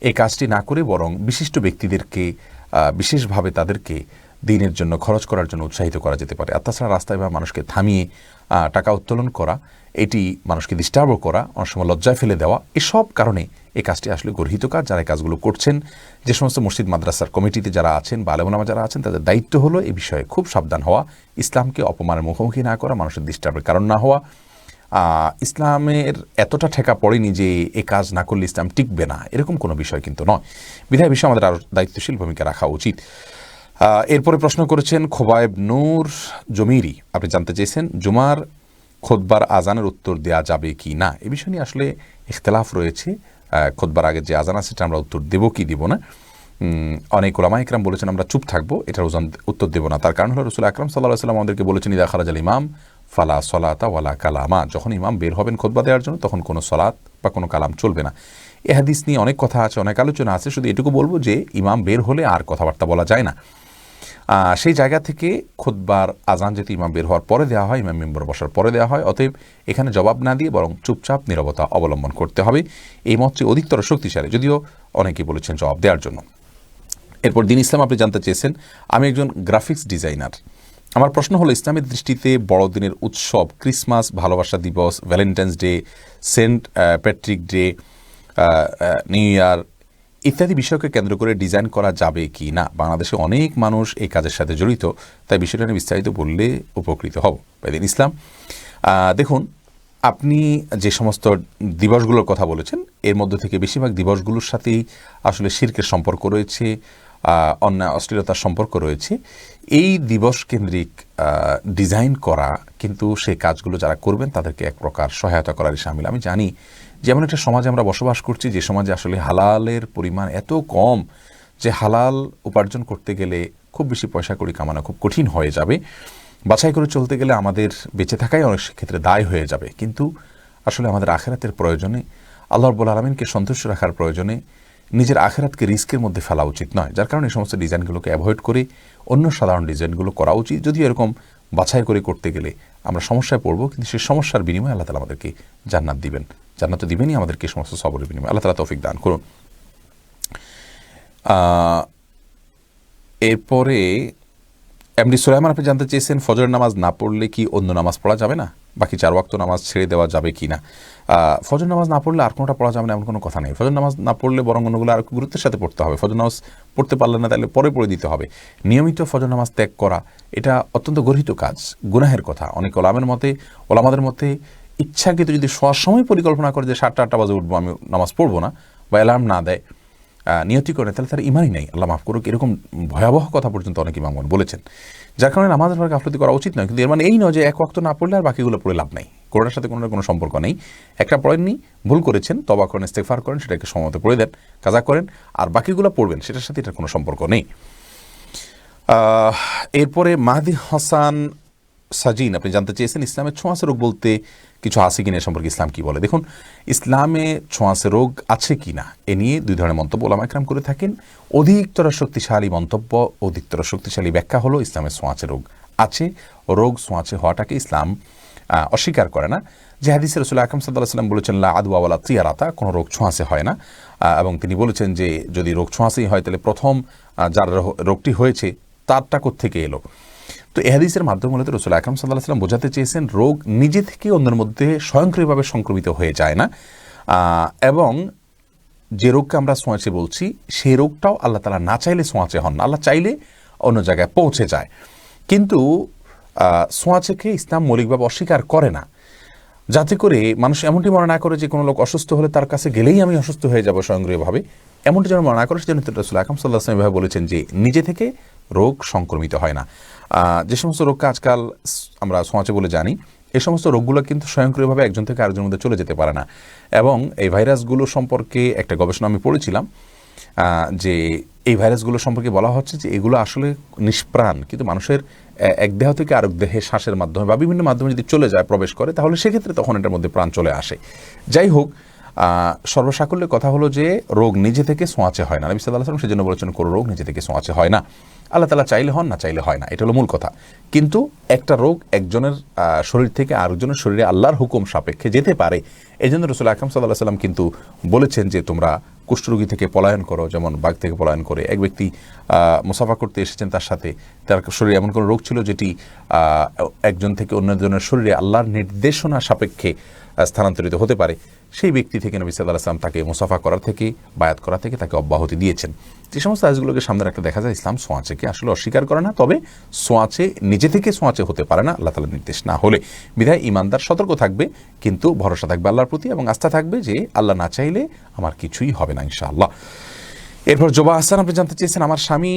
এই কাজটি না করে বরং বিশিষ্ট ব্যক্তিদেরকে বিশেষভাবে তাদেরকে দিনের জন্য খরচ করার জন্য উৎসাহিত করা যেতে পারে। আর তাছাড়া রাস্তায় বা মানুষকে থামিয়ে টাকা উত্তোলন করা, এটি মানুষকে ডিস্টার্বও করা, অনেক সময় লজ্জায় ফেলে দেওয়া, এসব কারণে এই কাজটি আসলে গর্হিত কাজ। যারা এই কাজগুলো করছেন, যে সমস্ত মসজিদ মাদ্রাসার কমিটিতে যারা আছেন বা আলেম ওলামা যারা আছেন, তাদের দায়িত্ব হলো এই বিষয়ে খুব সাবধান হওয়া, ইসলামকে অপমানের মুখোমুখি না করা, মানুষের ডিস্টার্বের কারণ না হওয়া। ইসলামের এতটা ঠেকা পড়েনি যে এই কাজ না করলে ইসলাম টিকবে না, এরকম কোনো বিষয় কিন্তু নয়। বিধায় বিষয়ে আমাদের আরও দায়িত্বশীল ভূমিকা রাখা উচিত। এরপরে প্রশ্ন করেছেন খোবায়েব নূর জমিরি, আপনি জানতে চেয়েছেন জুমার খুতবার আজানের উত্তর দেওয়া যাবে কি না। এই বিষয় নিয়ে আসলে ইখতিলাফ রয়েছে। খুতবার আগে যে আজান আছে সেটা আমরা উত্তর দেব কি দেব না। অনেক ওলামা ইকরাম বলেছেন আমরা চুপ থাকবো, এটার উত্তর দেব না। তার কারণ হলো রাসূল আকরাম সাল্লাল্লাহু আলাইহি ওয়াসাল্লাম আমাদেরকে বলেছেন, ইদা খারাজাল ইমাম ফালা সলাতা ওয়ালা কালামা, যখন ইমাম বের হবেন খুতবা দেওয়ার জন্য, তখন কোনো সলাত বা কোনো কালাম চলবে না। এ হাদিস নিয়ে অনেক কথা আছে, অনেক আলোচনা আছে। শুধু এটুকু বলবো যে ইমাম বের হলে আর কথাবার্তা বলা যায় না। সেই জায়গা থেকে খুতবার আজান যেহেতু ইমাম বের হওয়ার পরে দেওয়া হয়, ইমাম মিম্বরে বসার পরে দেওয়া হয়, অতএব এখানে জবাব না দিয়ে বরং চুপচাপ নীরবতা অবলম্বন করতে হবে। এই মতটি অধিকতর শক্তিশালী, যদিও অনেকেই বলেছেন জবাব দেওয়ার জন্য। এরপর দিন ইসলাম, আপনি জানতে চেয়েছেন আমি একজন গ্রাফিক্স ডিজাইনার, আমার প্রশ্ন হলো ইসলামের দৃষ্টিতে বড়দিনের উৎসব ক্রিসমাস, ভালোবাসা দিবস, Valentine's Day, Saint Patrick Day, New Year ইত্যাদি বিষয়কে কেন্দ্র করে ডিজাইন করা যাবে কি না। বাংলাদেশে অনেক মানুষ এই কাজের সাথে জড়িত, তাই বিষয়টা নিয়ে বিস্তারিত বললে উপকৃত হব। দিন ইসলাম, দেখুন, আপনি যে সমস্ত দিবসগুলোর কথা বলেছেন, এর মধ্য থেকে বেশিরভাগ দিবসগুলোর সাথেই আসলে শিরকের সম্পর্ক রয়েছে, অন্যায় অশ্লীলতার সম্পর্ক রয়েছে। এই দিবস কেন্দ্রিক ডিজাইন করা কিন্তু সেই কাজগুলো যারা করবেন তাদেরকে এক প্রকার সহায়তা করারই শামিল। আমি জানি যেমন একটা সমাজে আমরা বসবাস করছি, যে সমাজে আসলে হালালের পরিমাণ এত কম যে হালাল উপার্জন করতে গেলে খুব বেশি পয়সা কড়ি কামানো খুব কঠিন হয়ে যাবে, বাছাই করে চলতে গেলে আমাদের বেঁচে থাকাই অনেক ক্ষেত্রে দায় হয়ে যাবে। কিন্তু আসলে আমাদের আখিরাতের প্রয়োজনে, আল্লাহ রাব্বুল আলামিনকে সন্তুষ্ট রাখার প্রয়োজনে নিজের আখেরাতকে রিস্কের মধ্যে ফেলা উচিত নয়, যার কারণে এই সমস্ত ডিজাইনগুলোকে অ্যাভয়েড করে অন্য সাধারণ ডিজাইনগুলো করা উচিত। যদিও এরকম বাছাই করে করতে গেলে আমরা সমস্যায় পড়বো, কিন্তু সেই সমস্যার বিনিময়ে আল্লাহ তাআলা আমাদেরকে জান্নাত দিবেন। জান্নাত তো দিবেনই আমাদেরকে সমস্ত সবরের বিনিময়ে। আল্লাহ তাআলা তৌফিক দান করুন। এরপরে এমডি সুলাইমান আপনি জানতে চেয়েছেন ফজরের নামাজ না পড়লে কি অন্য নামাজ পড়া যাবে না, বাকি 4 ওয়াক্ত নামাজ ছেড়ে দেওয়া যাবে কি না? ফজর নামাজ না পড়লে আর কোনোটা পড়া যাবে না এমন কোনো কথা নেই। ফজর নামাজ না পড়লে বরং অন্যগুলো আর গুরুত্বের সাথে পড়তে হবে। ফজর নামাজ পড়তে পারলে না তাহলে পরে পড়ে দিতে হবে। নিয়মিত ফজর নামাজ ত্যাগ করা এটা অত্যন্ত গর্হিত কাজ, গুনাহের কথা। অনেক ওলামাদের মতে ইচ্ছাকৃত যদি শোয়ার সময় পরিকল্পনা করে যে 7টা-8টা বাজে উঠবো, আমি নামাজ পড়বো না, বা অ্যালার্ম না দেয়, নিয়তি করে, তাহলে তার ইমানই নেই, আল্লাহ মাফ করুক, এরকম ভয়াবহ কথা পর্যন্ত অনেক ইমামগণ বলেছেন। যার কারণে নামাজের পরে গাফলতি করা উচিত নয়। কিন্তু এর মানে এই নয় যে এক ওয়াক্ত না পড়লে আর বাকিগুলো পড়ে লাভ নেই। কোনোটার সাথে কোনো সম্পর্ক নেই। একটা পড়েননি, ভুল করেছেন, তওবা করেন, ইস্তেগফার করেন, সেটাকে সময়মতো পড়ে দেন, কাজা করেন, আর বাকিগুলো পড়বেন, সেটার সাথে এটার কোনো সম্পর্ক নেই। এরপরে মাহদি হাসান সাজিন আপনি জানতে চেয়েছেন ইসলামের ছোঁয়াচে রোগ বলতে কিছু আছে কিনা, সম্পর্কে ইসলাম কি বলে। দেখুন, ইসলামে ছোঁয়াচে রোগ আছে কিনা এ নিয়ে দুই ধরনের মন্তব্য ওলামা ইকরাম করে থাকেন। অধিকতর শক্তিশালী মন্তব্য, অধিকতর শক্তিশালী ব্যাখ্যা হলো ইসলামের ছোঁয়াচে রোগ আছে। রোগ ছোঁয়াচে হওয়াটাকে ইসলাম অস্বীকার করে না। যে হাদিসে রাসূল আকরাম সাল্লাল্লাহু আলাইহি ওয়াসাল্লাম বলেছেন লা আদওয়া ওয়ালা তিয়ারাতা, কোনো রোগ ছোঁয়াচে হয় না। এবং তিনি বলেছেন যে যদি রোগ ছোঁয়াচেই হয় তাহলে প্রথম যার রোগটি হয়েছে তারটা কোত্থেকে এলো। তো এই হাদিসের মাধ্যমে মূলত রাসূল আকরাম সাল্লাল্লাহু আলাইহি ওয়াসাল্লাম বোঝাতে চেয়েছেন রোগ নিজে থেকে অন্যের মধ্যে স্বয়ংক্রিয়ভাবে সংক্রমিত হয়ে যায় না, এবং যে রোগকে আমরা ছোঁয়াচে বলছি সেই রোগটাও আল্লাহ তাআলা না চাইলে ছোঁয়াচে হন না, আল্লাহ চাইলে অন্য জায়গায় পৌঁছে যায়। কিন্তু ছোঁয়াচেকে ইসলাম মৌলিকভাবে অস্বীকার করে না, যাতে করে মানুষ এমনটি মনে না করে যে কোনো লোক অসুস্থ হলে তার কাছে গেলেই আমি অসুস্থ হয়ে যাব স্বয়ংক্রিয়ভাবে, এমনটি যেন মনে না করে। সেজন্য রাসূল আকরাম সাল্লাল্লাহু আলাইহি ওয়াসাল্লাম এভাবে বলেছেন যে নিজে থেকে রোগ সংক্রমিত হয় না। যে সমস্ত রোগকে আজকাল আমরা ছোঁয়াচে বলে জানি, এই সমস্ত রোগগুলো কিন্তু স্বয়ংক্রিয়ভাবে একজন থেকে আরেকজনের মধ্যে চলে যেতে পারে না। এবং এই ভাইরাসগুলো সম্পর্কে একটা গবেষণা আমি পড়েছিলাম, যে এই ভাইরাসগুলো সম্পর্কে বলা হচ্ছে যে এগুলো আসলে নিষ্প্রাণ, কিন্তু মানুষের এক দেহ থেকে আরেক দেহে শ্বাসের মাধ্যমে বা বিভিন্ন মাধ্যমে যদি চলে যায়, প্রবেশ করে, তাহলে সেক্ষেত্রে তখন এটার মধ্যে প্রাণ চলে আসে। যাই হোক, সর্বসাকুল্যের কথা হলো যে রোগ নিজে থেকে ছোঁয়াচে হয় না। নবী সাল্লাল্লাহু আলাইহি ওয়াসাল্লাম সেজন্য বলেছেন কোনো রোগ নিজে থেকে ছোঁয়াচে হয় না। আল্লাহ তাআলা চাইলে হন, না চাইলে হয় না, এটা হলো মূল কথা। কিন্তু একটা রোগ একজনের শরীর থেকে আরেকজনের শরীরে আল্লাহর হুকুম সাপেক্ষে যেতে পারে। এই জন্য রাসূল আকরাম সাল্লাল্লাহু আলাইহি ওয়াসাল্লাম কিন্তু বলেছেন যে তোমরা কুষ্ঠরোগী থেকে পলায়ন করো, যেমন বাঘ থেকে পলায়ন করে। এক ব্যক্তি মুসাফা করতে এসেছেন, তার সাথে তার শরীরে এমন কোনো রোগ ছিল যেটি একজন থেকে অন্যজনের শরীরে আল্লাহর নির্দেশনা সাপেক্ষে স্থানান্তরিত হতে পারে। সেই ব্যক্তি থেকে নবী সাল্লাল্লাহু আলাইহি ওয়াসাল্লাম তাকে মুসাফা করা থেকে, বায়াত করা থেকে তাকে অব্যাহতি দিয়েছেন। যে সমস্ত আয়াতগুলোকে সামনে রাখতে দেখা যায় ইসলাম ছোঁয়াচেকে আসলে অস্বীকার করে না, তবে ছোঁয়াচে নিজে থেকে ছোঁয়াচে হতে পারে না আল্লাহ তাআলার নির্দেশ না হলে। বিধায় ঈমানদার সতর্ক থাকবে, কিন্তু ভরসা থাকবে আল্লাহর প্রতি এবং আস্থা থাকবে যে আল্লাহ না চাইলে আমার কিছুই হবে না ইনশাআল্লাহ। এরপর জোবা হাসান আপনি জানতে চেয়েছেন আমার স্বামী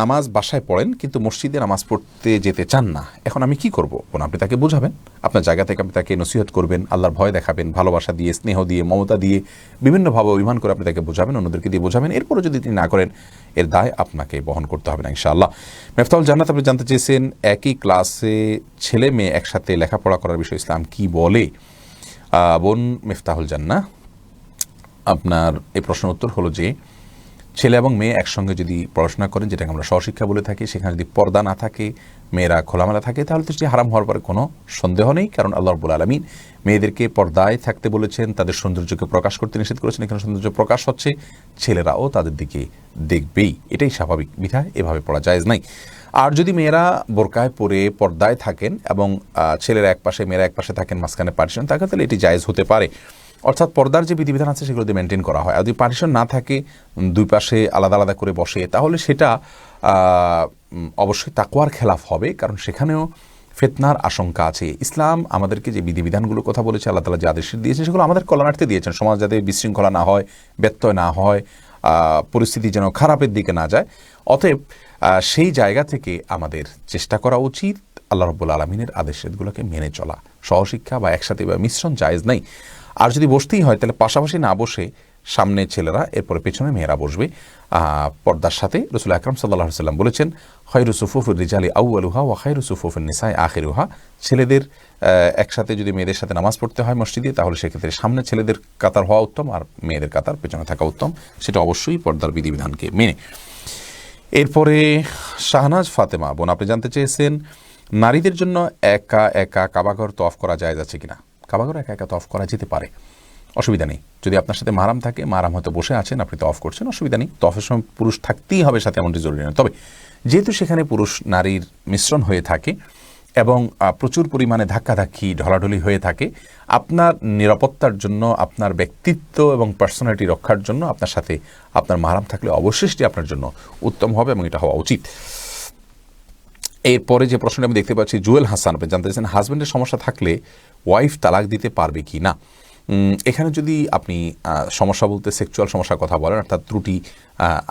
নামাজ বাসায় পড়েন কিন্তু মসজিদে নামাজ পড়তে যেতে চান না, এখন আমি কি করব? আপনি তাকে বোঝাবেন, আপনার জায়গা থেকে আপনি তাকে নসিহত করবেন, আল্লাহর ভয় দেখাবেন, ভালোবাসা দিয়ে, স্নেহ দিয়ে, মমতা দিয়ে, বিভিন্নভাবে অভিমান করে আপনি তাকে বোঝাবেন, অন্যদেরকে দিয়ে বোঝাবেন। এরপরও যদি তিনি না করেন, এর দায় আপনাকে বহন করতে হবে না ইনশাআল্লাহ। মিফতাহুল জান্নাত আপনি জানতে চেয়েছেন একই ক্লাসে ছেলে মেয়ে একসাথে লেখাপড়া করার বিষয়ে ইসলাম কি বলে। বোন মিফতাহুল জান্নাহ, আপনার এই প্রশ্নের উত্তর হলো যে ছেলে এবং মেয়ে একসঙ্গে যদি পড়াশোনা করেন, যেটাকে আমরা স্বশিক্ষা বলে থাকি, সেখানে যদি পর্দা না থাকে, মেয়েরা খোলামেলা থাকে, তাহলে তো সেটি হারাম হওয়ার পরে কোনো সন্দেহ নেই। কারণ আল্লাহ রাব্বুল আলামিন মেয়েদেরকে পর্দায় থাকতে বলেছেন, তাদের সৌন্দর্যকে প্রকাশ করতে নিষেধ করেছেন। এখানে সৌন্দর্য প্রকাশ হচ্ছে, ছেলেরাও তাদের দিকে দেখবেই, এটাই স্বাভাবিক। বিধায় এভাবে পড়া জায়েজ নাই। আর যদি মেয়েরা বোরকায় পরে পর্দায় থাকেন এবং ছেলেরা এক পাশে মেয়েরা এক পাশে থাকেন, মাঝখানে পার্টিশন থাকে, তাহলে এটি জায়েজ হতে পারে। অর্থাৎ পর্দার যে বিধিবিধান আছে সেগুলো দিয়ে মেনটেন করা হয়। আর যদি পার্টিশন না থাকে, দুই পাশে আলাদা আলাদা করে বসে, তাহলে সেটা অবশ্যই তাকওয়ার খেলাফ হবে, কারণ সেখানেও ফিতনার আশঙ্কা আছে। ইসলাম আমাদেরকে যে বিধিবিধানগুলোর কথা বলেছে, আল্লাহ তাআলা যে আদেশ দিয়েছেন, সেগুলো আমাদের কল্যাণার্থে দিয়েছেন। সমাজ যাতে বিশৃঙ্খলা না হয়, ব্যত্যয় না হয়, পরিস্থিতি যেন খারাপের দিকে না যায়। অতএব সেই জায়গা থেকে আমাদের চেষ্টা করা উচিত আল্লাহ রাব্বুল আলামিনের আদেশগুলোকে মেনে চলা। সহশিক্ষা বা একসাথে বা মিশ্রণ জায়েজ নাই। আর যদি বসতেই হয়, তাহলে পাশাপাশি না বসে সামনে ছেলেরা, এরপরে পেছনে মেয়েরা বসবে পর্দার সাথে। রাসূল আকরাম সাল্লাল্লাহু আলাইহি ওয়াসাল্লাম বলেছেন, খায়রু সুফুফির রিজালি আউয়ালুহা ওয়া খায়রু সুফুফিন নিসাই আখিরুহা। ছেলেদের একসাথে যদি মেয়েদের সাথে নামাজ পড়তে হয় মসজিদে, তাহলে সেক্ষেত্রে সামনে ছেলেদের কাতার হওয়া উত্তম, আর মেয়েদের কাতার পেছনে থাকা উত্তম। সেটা অবশ্যই পর্দার বিধিবিধানকে মেনে। এরপরে শাহনাজ ফাতেমা বোন, আপনি জানতে চেয়েছেন নারীদের জন্য একা একা কাবাঘর তওয়াফ করা যায় যাচ্ছে কিনা। কাবাঘর একা একা তওয়াফ করা যেতে পারে, অসুবিধা নেই। যদি আপনার সাথে মারাম থাকে, মারাম হয়তো বসে আছেন, আপনি তওয়াফ করছেন, অসুবিধা নেই। তওয়াফের সময় পুরুষ থাকতেই হবে সাথে, এমনটি জরুরি নয়। তবে যেহেতু সেখানে পুরুষ নারীর মিশ্রণ হয়ে থাকে এবং প্রচুর পরিমাণে ধাক্কাধাক্কি ঢলাঢলি হয়ে থাকে, আপনার নিরাপত্তার জন্য, আপনার ব্যক্তিত্ব এবং পার্সোনালিটি রক্ষার জন্য আপনার সাথে আপনার মারাম থাকলে অবশ্যই সেটি আপনার জন্য উত্তম হবে এবং এটা হওয়া উচিত। এরপরে যে প্রশ্নটা আমি দেখতে পাচ্ছি, জুয়েল হাসান আপনি জানতে চাইছেন হাজব্যান্ডের সমস্যা থাকলে ওয়াইফ তালাক দিতে পারবে কি না। এখানে যদি আপনি সমস্যা বলতে সেক্সুয়াল সমস্যার কথা বলেন, অর্থাৎ ত্রুটি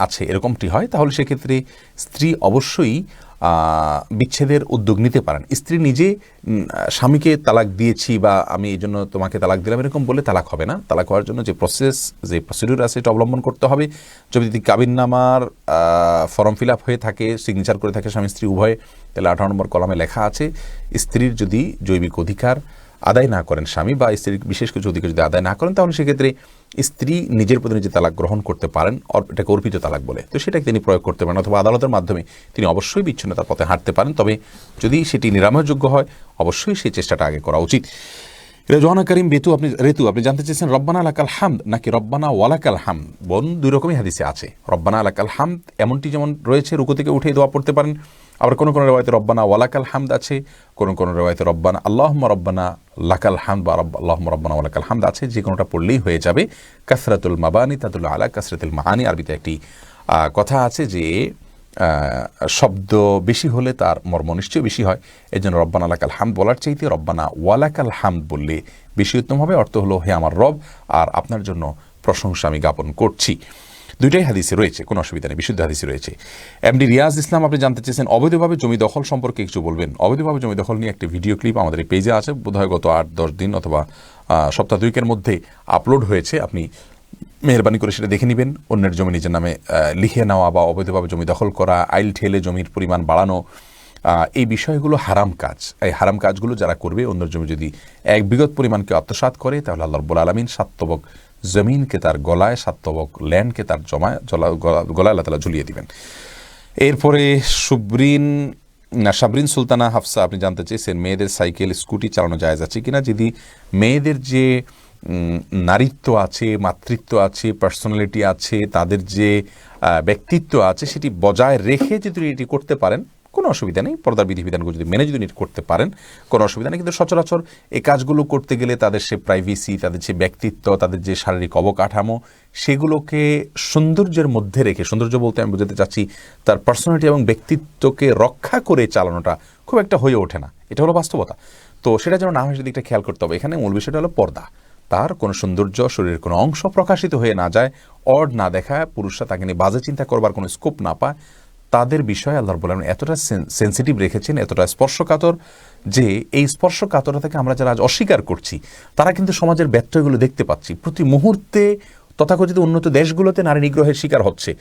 আছে এরকমটি হয়, তাহলে সেক্ষেত্রে স্ত্রী অবশ্যই বিচ্ছেদের উদ্যোগ নিতে পারেন। স্ত্রী নিজে স্বামীকে তালাক দিয়েছি বা আমি এই জন্য তোমাকে তালাক দিলাম এরকম বলে তালাক হবে না। তালাক হওয়ার জন্য যে প্রসিডিউর আছে এটা অবলম্বন করতে হবে। যদি কাবিননামার ফর্ম ফিল আপ হয়ে থাকে, সিগনেচার করে থাকে স্বামী স্ত্রী উভয়ে, তাহলে 18 নম্বর কলামে লেখা আছে স্ত্রীর যদি জৈবিক অধিকার আদায় না করেন স্বামী, বা স্ত্রীর বিশেষ কিছু অধিকার যদি আদায় না করেন, তাহলে সেক্ষেত্রে স্ত্রী নিজের প্রতি নিজে তালাক গ্রহণ করতে পারেন, এটাকে অর্পিত তালাক বলে। তো সেটাকে তিনি প্রয়োগ করতে পারেন, অথবা আদালতের মাধ্যমে তিনি অবশ্যই বিচ্ছিন্নতার পথে হাঁটতে পারেন। তবে যদি সেটি নিরাময়যোগ্য হয়, অবশ্যই সেই চেষ্টাটা আগে করা উচিত। রেজওয়ানা করিম রেতু আপনি জানতে চেয়েছেন রব্বানা লাকাল হামদ নাকি রব্বানা ওয়ালাকাল হামদ। বোন, দুই রকমই হাদিসে আছে। রব্বানা লাকাল হামদ এমনটি যেমন রয়েছে, রুকু থেকে উঠে দোয়া পড়তে পারেন। আবার কোনো কোনো রিওয়ায়াতে রব্বানা ওয়ালাকাল হামদ আছে, কোনো কোনো রিওয়ায়াতে রব্বানা আল্লাহুম্মা রব্বানা লাকাল হামদ বা আল্লাহুম্মা রব্বানা ওয়ালাকাল হামদ আছে। যে কোনোটা পড়লেই হয়ে যাবে। কাসরাতুল মাবানি তাদুল্লু আলা কাসরাতিল মাআনি, আরবিতে একটি কথা আছে যে শব্দ বেশি হলে তার মর্ম নিশ্চয়ই বেশি হয়। এই জন্য রব্বানা লাকাল হামদ বলার চাইতে রব্বানা ওয়ালাকাল হামদ বললে বেশি উত্তম হবে। অর্থ হলো, হে আমার রব, আর আপনার জন্য প্রশংসা আমি জ্ঞাপন করছি। দুইটাই হাদিসে রয়েছে, কোনো অসুবিধা নেই, বিশুদ্ধ হাদিসে রয়েছে। এমডি রিয়াজ ইসলাম আপনি জানতে চেয়েছেন অবৈধভাবে জমি দখল সম্পর্কে কিছু বলবেন। অবৈধভাবে জমি দখল নিয়ে একটি ভিডিও ক্লিপ আমাদের এই পেজে আছে, বোধহয় গত 8-10 দিন অথবা সপ্তাহ 2 মধ্যে আপলোড হয়েছে। আপনি মেহরবানি করে সেটা দেখে নেবেন। অন্যের জমি নিজের নামে লিখে নেওয়া বা অবৈধভাবে জমি দখল করা, আইল ঠেলে জমির পরিমাণ বাড়ানো, এই বিষয়গুলো হারাম কাজ। এই হারাম কাজগুলো যারা করবে, অন্যের জমি যদি এক বিগত পরিমাণকে আত্মসাৎ করে, তাহলে আল্লাহ রাব্বুল আলামিন 7 তবক জমিনকে তার গলায়, 7 তবক ল্যান্ডকে তার গলায় আল্লাহ তাআলা ঝুলিয়ে দিবেন। এরপরে সাবরিন সুলতানা হাফসা আপনি জানতে চেয়েছেন মেয়েদের সাইকেল স্কুটি চালানো জায়েজ আছে কিনা। যদি মেয়েদের যে নারীত্ব আছে, মাতৃত্ব আছে, পার্সোনালিটি আছে, তাদের যে ব্যক্তিত্ব আছে, সেটি বজায় রেখে যদি এটি করতে পারেন, কোনো অসুবিধা নেই। পর্দার বিধিবিধানগুলো যদি মেনে যদি করতে পারেন, কোনো অসুবিধা নেই। কিন্তু সচরাচর এই কাজগুলো করতে গেলে তাদের সে প্রাইভেসি, তাদের যে ব্যক্তিত্ব, তাদের যে শারীরিক অবকাঠামো, সেগুলোকে সৌন্দর্যের মধ্যে রেখে, সৌন্দর্য বলতে আমি বোঝাতে চাচ্ছি তার পার্সোনালিটি এবং ব্যক্তিত্বকে রক্ষা করে চালানোটা খুব একটা হয়ে ওঠে না। এটা হলো বাস্তবতা। তো সেটা যেন না হয় সেদিকটা খেয়াল করতে হবে। এখানে মূল বিষয়টা হলো পর্দা। তার কোনো সৌন্দর্য, শরীরের কোনো অংশ প্রকাশিত হয়ে না যায়, অড না দেখায়, পুরুষরা তাকে নিয়ে বাজে চিন্তা করবার কোনো স্কোপ না পায়। তাদের বিষয়ে আল্লাহ রাব্বুল আলামিন এতটা সেন্সিটিভ রেখেছেন, এতটা স্পর্শকাতর, যে এই স্পর্শকাতরতা থেকে আমরা যারা আজ অস্বীকার করছি, তারা কিন্তু সমাজের ব্যত্যয়গুলো দেখতে পাচ্ছি। প্রতি মুহূর্তে তথাকথিত উন্নত দেশগুলোতে নারী নিগ্রহের শিকার হচ্ছে।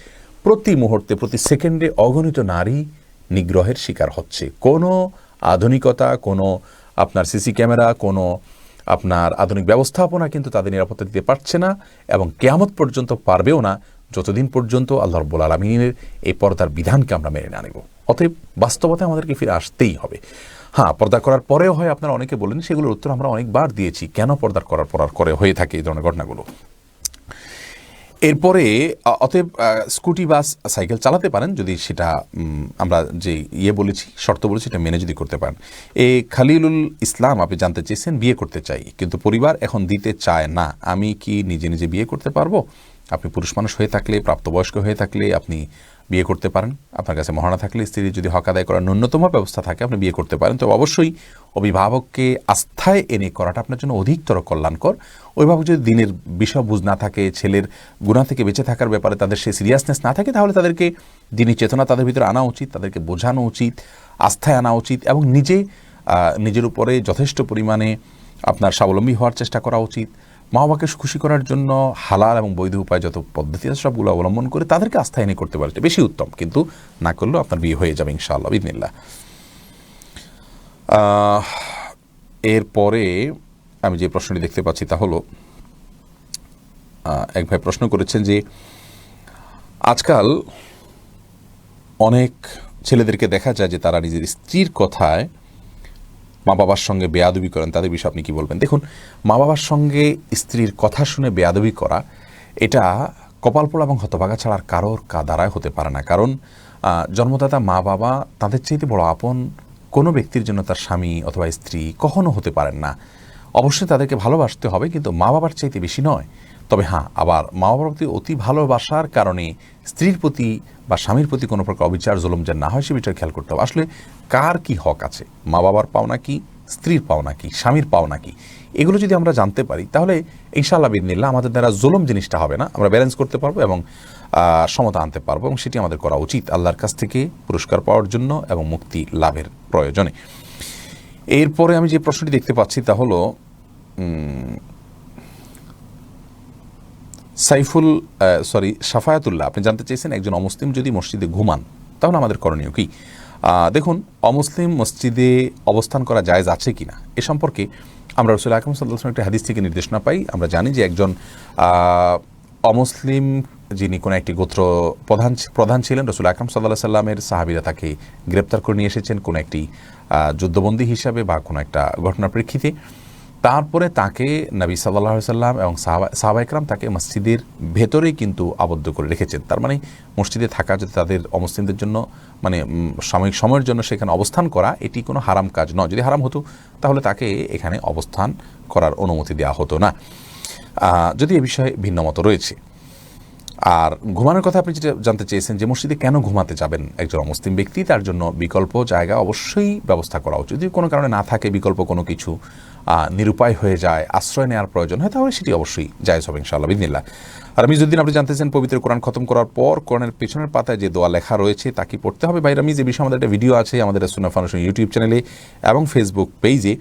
প্রতি মুহূর্তে, প্রতি সেকেন্ডে অগণিত নারী নিগ্রহের শিকার হচ্ছে। কোনো আধুনিকতা, কোনো আপনার সিসি ক্যামেরা, কোনো আপনার আধুনিক ব্যবস্থাপনা কিন্তু তাদের নিরাপত্তা দিতে পারছে না, এবং কিয়ামত পর্যন্ত পারবেও না, যতদিন পর্যন্ত আল্লাহ রাব্বুল আলামিনের এই পর্দার বিধানকে আমরা মেনে না নেব। অতএব বাস্তবতায় আমাদেরকে ফিরে আসতেই হবে। হ্যাঁ, পর্দা করার পরেও হয়, আপনারা অনেকে বলেন, সেগুলোর উত্তর আমরা অনেকবার দিয়েছি, কেন পর্দার করার পর আর করে হয়ে থাকে এই ধরনের ঘটনাগুলো। এরপরে অতএব স্কুটি বাস সাইকেল চালাতে পারেন যদি সেটা আমরা যে বলেছি, শর্ত বলেছি, এটা মেনে যদি করতে পারেন। খালিলুল ইসলাম আপনি জানতে চেয়েছেন বিয়ে করতে চাই কিন্তু পরিবার এখন দিতে চায় না, আমি কি নিজে নিজে বিয়ে করতে পারবো? আপনি পুরুষ মানুষ হয়ে থাকলে, প্রাপ্তবয়স্ক হয়ে থাকলে আপনি বিয়ে করতে পারেন। আপনার কাছে মহানা থাকলে, স্ত্রীর যদি হক আদায় করার ন্যূনতম ব্যবস্থা থাকে, আপনি বিয়ে করতে পারেন। তবে অবশ্যই অভিভাবককে আস্থায় এনে করাটা আপনার জন্য অধিকতর কল্যাণকর। অভিভাবক যদি দিনের বিষয় বুঝ না থাকে, ছেলের গুনাহ থেকে বেঁচে থাকার ব্যাপারে তাদের সে সিরিয়াসনেস না থাকে, তাহলে তাদেরকে দিনী চেতনা তাদের ভিতরে আনা উচিত, তাদেরকে বোঝানো উচিত, আস্থায় আনা উচিত, এবং নিজের উপরে যথেষ্ট পরিমাণে আপনার স্বাবলম্বী হওয়ার চেষ্টা করা উচিত। মা বাবাকে খুশি করার জন্য হালাল এবং বৈধ উপায় যত পদ্ধতি আছে সবগুলো অবলম্বন করে তাদেরকে আস্থায় এনে করতে পারে, এটা বেশি উত্তম। কিন্তু না করলেও আপনার বিয়ে হয়ে যাবে ইনশাআল্লাহ বিদিনিল্লাহ। এরপরে আমি যে প্রশ্নটি দেখতে পাচ্ছি তা হলো, এক ভাই প্রশ্ন করেছেন যে আজকাল অনেক ছেলেদেরকে দেখা যায় যে তারা নিজের স্ত্রীর কথায় মা বাবার সঙ্গে বেয়াদবি করেন, তাদের বিষয়ে আপনি কি বলবেন? দেখুন, মা বাবার সঙ্গে স্ত্রীর কথা শুনে বেয়াদবি করা এটা কপালপোড়া এবং হতভাগা ছাড়া আর কারোর দ্বারায় হতে পারে না। কারণ জন্মদাতা মা বাবা তাদের চাইতে বড় আপন কোনো ব্যক্তির জন্য তার স্বামী অথবা স্ত্রী কখনো হতে পারেন না। অবশ্যই তাদেরকে ভালোবাসতে হবে, কিন্তু মা বাবার চাইতে বেশি নয়। তবে হ্যাঁ, আবার মা বাবার প্রতি অতি ভালোবাসার কারণে স্ত্রীর প্রতি বা স্বামীর প্রতি কোনো প্রকার অবিচার জুলুম যেন না হয় সে বিষয়ে খেয়াল করতে হবে। আসলে কার কি হক আছে, মা বাবার পাওনা কি, স্ত্রীর পাওনা কি, স্বামীর পাওনা কি, এগুলো যদি আমরা জানতে পারি তাহলে ইনশাআল্লাহ বিদিনিল্লাহ আমাদের দ্বারা জুলুম জিনিসটা হবে না, আমরা ব্যালেন্স করতে পারবো এবং সমতা আনতে পারবো, এবং সেটি আমাদের করা উচিত আল্লাহর কাছ থেকে পুরস্কার পাওয়ার জন্য এবং মুক্তি লাভের প্রয়োজনে। এরপরে আমি যে প্রশ্নটি দেখতে পাচ্ছি তা হলো সাফায়াতুল্লাহ, আপনি জানতে চেয়েছেন একজন অমুসলিম যদি মসজিদে ঘুমান তাহলে আমাদের করণীয় কি? দেখুন, অমুসলিম মসজিদে অবস্থান করা জায়েজ আছে কিনা এ সম্পর্কে আমরা রাসূল আকরাম সাল্লাল্লাহু আলাইহি ওয়াসাল্লাম একটা হাদিস থেকে নির্দেশনা পাই। আমরা জানি যে একজন অমুসলিম যিনি কোনো একটি গোত্র প্রধান ছিলেন, রাসূল আকরাম সাল্লাল্লাহু আলাইহি ওয়াসাল্লামের সাহাবীরা তাকে গ্রেপ্তার করে নিয়ে এসেছেন কোনো একটি যুদ্ধবন্দী হিসাবে বা কোনো একটা ঘটনার প্রেক্ষিতে। তারপরে তাকে নবী সাল্লাল্লাহু আলাইহি ওয়াসাল্লাম এবং সাহাবা ইকরাম তাকে মসজিদের ভেতরেই কিন্তু আবদ্ধ করে রেখেছেন। তার মানে মসজিদে থাকা যদি তাদের অমুসলিমদের জন্য মানে সাময়িক সময়ের জন্য সেখানে অবস্থান করা এটি কোনো হারাম কাজ নয়। যদি হারাম হতো তাহলে তাকে এখানে অবস্থান করার অনুমতি দেওয়া হতো না, যদি এ বিষয়ে ভিন্ন মত রয়েছে। আর ঘুমানোর কথা আপনি যেটা জানতে চেয়েছেন যে মসজিদে কেন ঘুমাতে যাবেন একজন অমুসলিম ব্যক্তি, তার জন্য বিকল্প জায়গা অবশ্যই ব্যবস্থা করা উচিত। যদি কোনো কারণে না থাকে, বিকল্প কোনো কিছু নিরুপায় হয়ে যায়, আশ্রয় নেওয়ার প্রয়োজন হয়, তাহলে সেটি অবশ্যই জায়েজ হবে ইনশাআল্লাহ বিদিনিল্লাহ। আর মিজউদ্দিন আপনি জানতেছেন পবিত্র কোরআন খতম করার পর কোরআনের পেছনের পাতায় যে দোয়া লেখা রয়েছে তা কি পড়তে হবে? ভাই রামিজ, এই বিষয়ে আমাদের একটা ভিডিও আছে আমাদের সুন্নাহ ফাউন্ডেশন ইউটিউব চ্যানেলে এবং ফেসবুক পেজে,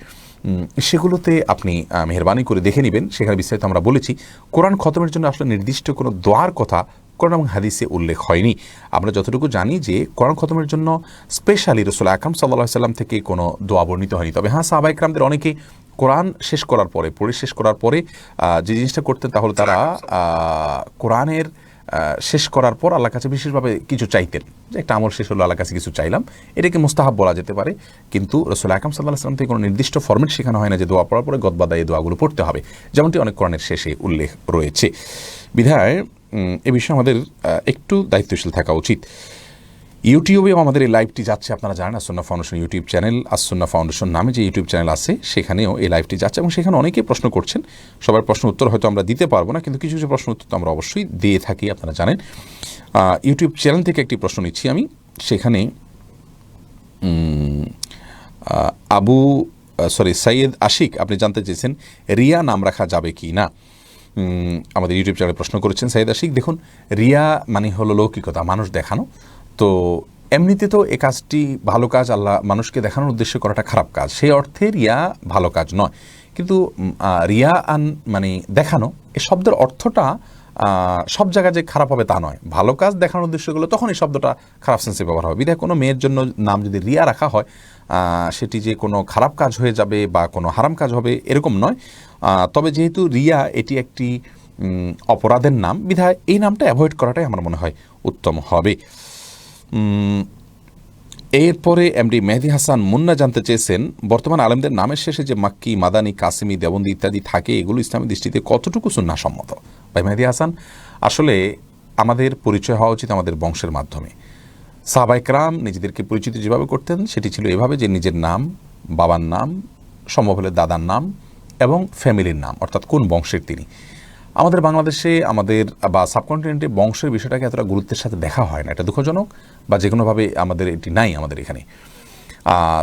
সেগুলোতে আপনি মেহরবানি করে দেখে নেবেন, সেখানে বিস্তারিত আমরা বলেছি। কোরআন খতমের জন্য আসলে নির্দিষ্ট কোনো দোয়ার কথা কোরআন এবং হাদিসে উল্লেখ হয়নি। আমরা যতটুকু জানি যে কোরআন খতমের জন্য স্পেশালি রাসূল আকরাম সাল্লাল্লাহু আলাইহি ওয়াসাল্লাম থেকে কোনো দোয়া বর্ণিত হয়নি। তবে হ্যাঁ, সাহাবা ইকরামদের অনেকে কোরআন শেষ করার পরে যে জিনিসটা করতেন তা হলো তারা কোরআনের শেষ করার পর আল্লাহর কাছে বিশেষভাবে কিছু চাইতেন, যে একটা আমল শেষ হলো আল্লাহর কাছে কিছু চাইলাম, এটাকে মুস্তাহাব বলা যেতে পারে। কিন্তু রাসূল আকরাম সাল্লাল্লাহু আলাইহি ওয়াসাল্লাম থেকে কোনো নির্দিষ্ট ফরম্যাট শেখানো হয় না যে দোয়া পড়ার পরে গদবাদা এই দোয়াগুলো পড়তে হবে, যেমনটি অনেক কোরআনের শেষে উল্লেখ রয়েছে। বিধায় এ বিষয়ে আমাদের একটু দায়িত্বশীল থাকা উচিত। ইউটিউবেও আমাদের এই লাইভটি যাচ্ছে, আপনারা জানেন As-Sunnah foundation YouTube channel, As-Sunnah foundation নামে যে ইউটিউব চ্যানেল আছে সেখানেও এই লাইভটি যাচ্ছে, এবং সেখানে অনেকেই প্রশ্ন করছেন। সবার প্রশ্ন উত্তর হয়তো আমরা দিতে পারবো না, কিন্তু কিছু কিছু প্রশ্ন উত্তর তো আমরা অবশ্যই দিয়ে থাকি, আপনারা জানেন। ইউটিউব চ্যানেল থেকে একটি প্রশ্ন নিচ্ছি আমি, সেখানে সৈয়দ আশিক আপনি জানতে চেয়েছেন রিয়া নাম রাখা যাবে কি না। আমাদের ইউটিউব চ্যানেলে প্রশ্ন করেছেন সৈয়দ আশিক। দেখুন, রিয়া মানে হলো লৌকিকতা, মানুষ দেখানো। তো এমনিতে তো এ কাজটি ভালো কাজ, আল্লাহ মানুষকে দেখানোর উদ্দেশ্যে করাটা খারাপ কাজ, সেই অর্থে রিয়া ভালো কাজ নয়। কিন্তু রিয়া মানে দেখানো, এই শব্দের অর্থটা সব জায়গায় যে খারাপ হবে তা নয়। ভালো কাজ দেখানোর উদ্দেশ্যগুলো তখন এই শব্দটা খারাপ সেন্সে ব্যবহার হবে। বিধায় কোনো মেয়ের জন্য নাম যদি রিয়া রাখা হয় সেটি যে কোনো খারাপ কাজ হয়ে যাবে বা কোনো হারাম কাজ হবে এরকম নয়। তবে যেহেতু রিয়া এটি একটি অপরাধের নাম, বিধায় এই নামটা অ্যাভয়েড করাটাই আমার মনে হয় উত্তম হবে। এরপরে এমডি মেহেদী হাসান মুন্না জানতে চেয়েছেন বর্তমান আলেমদের নামের শেষে যে মাক্কি, মাদানী, কাসিমি, দেওবন্দি ইত্যাদি থাকে, এগুলো ইসলামী দৃষ্টিতে কতটুকু সুন্নাহ সম্মত? ভাই মেহেদী হাসান, আসলে আমাদের পরিচয় হওয়া উচিত আমাদের বংশের মাধ্যমে। সাহাবা ইকরাম নিজেদেরকে পরিচিত যেভাবে করতেন সেটি ছিল এভাবে যে নিজের নাম, বাবার নাম, সম্ভব হলে দাদার নাম এবং ফ্যামিলির নাম, অর্থাৎ কোন বংশের তিনি। আমাদের বাংলাদেশে আমাদের বা সাবকন্টিনেন্টে বংশের বিষয়টাকে এতটা গুরুত্বের সাথে দেখা হয় না, এটা দুঃখজনক, বা যে কোনোভাবে আমাদের এটি নাই আমাদের এখানে।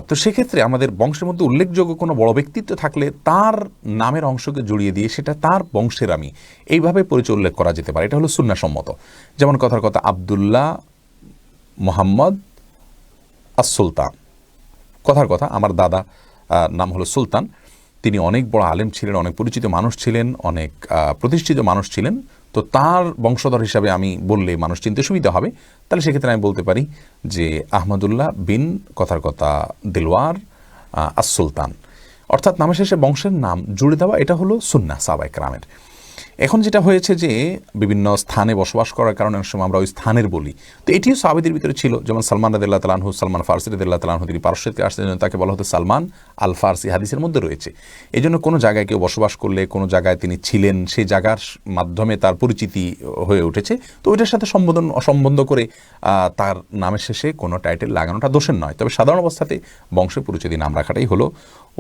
তো সেক্ষেত্রে আমাদের বংশের মধ্যে উল্লেখযোগ্য কোনো বড় ব্যক্তিত্ব থাকলে তার নামের অংশকে জড়িয়ে দিয়ে সেটা তার বংশের আমি এইভাবে পরিচয় উল্লেখ করা যেতে পারে, এটা হলো সুন্নাহসম্মত। যেমন কথার কথা আবদুল্লাহ মোহাম্মদ সুলতান, কথার কথা আমার দাদা নাম হলো সুলতান, তিনি অনেক বড় আলেম ছিলেন, অনেক পরিচিত মানুষ ছিলেন, অনেক প্রতিষ্ঠিত মানুষ ছিলেন। তো তার বংশধর হিসাবে আমি বললে মানুষ চিনতে সুবিধা হবে। তাহলে সেক্ষেত্রে আমি বলতে পারি যে আহমদুল্লাহ বিন কথার কথা দিলওয়ার আস সুলতান, অর্থাৎ নামের শেষে বংশের নাম জুড়ে দেওয়া, এটা হলো সুন্নাহ সাহাবায়ে কেরামের। এখন যেটা হয়েছে যে বিভিন্ন স্থানে বসবাস করার কারণে অনেক সময় আমরা ওই স্থানের বলি। তো এটিও সাহাবীদের ভিতরে ছিল, যেমন সালমান রাদিয়াল্লাহু তাআলা আনহু, সালমান ফারসি রাদিয়াল্লাহু তাআলা আনহু, তিনি পারস্য থেকে আসতেন, তাকে বলা হতো সালমান আল ফারসি, হাদিসের মধ্যে রয়েছে। এই জন্য কোনো জায়গায় কেউ বসবাস করলে, কোনো জায়গায় তিনি ছিলেন, সেই জায়গার মাধ্যমে তার পরিচিতি হয়ে উঠেছে, তো ওইটার সাথে সম্বন্ধ করে তার নামের শেষে কোনো টাইটেল লাগানোটা দোষের নয়। তবে সাধারণ অবস্থাতে বংশের পরিচিতি নাম রাখাটাই হলো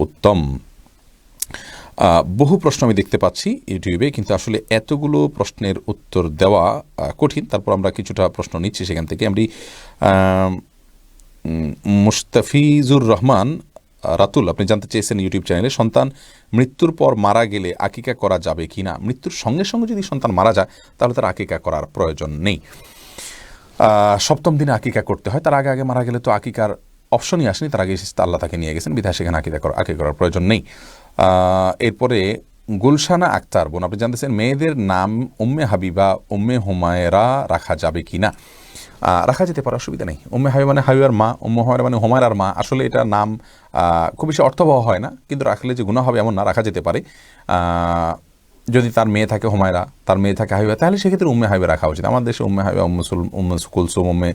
উত্তম। বহু প্রশ্ন আমি দেখতে পাচ্ছি ইউটিউবে, কিন্তু আসলে এতগুলো প্রশ্নের উত্তর দেওয়া কঠিন। তারপর আমরা কিছুটা প্রশ্ন নিচ্ছি সেখান থেকে। আমি মুস্তাফিজুর রহমান রাতুল, আপনি জানতে চেয়েছেন ইউটিউব চ্যানেলে, সন্তান মৃত্যুর পর মারা গেলে আকিকা করা যাবে কি না? মৃত্যুর সঙ্গে সঙ্গে যদি সন্তান মারা যায় তাহলে তার আকিকা করার প্রয়োজন নেই। 7ম দিনে আকিকা করতে হয়, তার আগে মারা গেলে তো আকিকার অপশনই আসেনি, তার আগে আল্লাহ তাকে নিয়ে গেছেন, বিধায় সেখানে আকিকা করার প্রয়োজন নেই। এরপরে গুলশানা আক্তার বোন, আপনি জানতেছেন মেয়েদের নাম উম্মে হাবিবা, উম্মে হুমায়রা রাখা যাবে কি না? রাখা যেতে পারে, অসুবিধা নেই। উম্মে হাবিবা মানে হাবিবার মা, উম্মে হুমায়রা মানে হুমায়রার মা। আসলে এটা নাম খুব বেশি অর্থবহ হয় না, কিন্তু রাখলে যে গুনাহ হবে এমন না, রাখা যেতে পারে। যদি তার মেয়ে থাকে হুমায়রা, তার মেয়ে থাকে হাবিবা, তাহলে সেক্ষেত্রে উম্মে হাবিবা রাখা উচিত। আমাদের দেশে উম্মে হাবিবা, উম্মে কুলসুম, উম্মে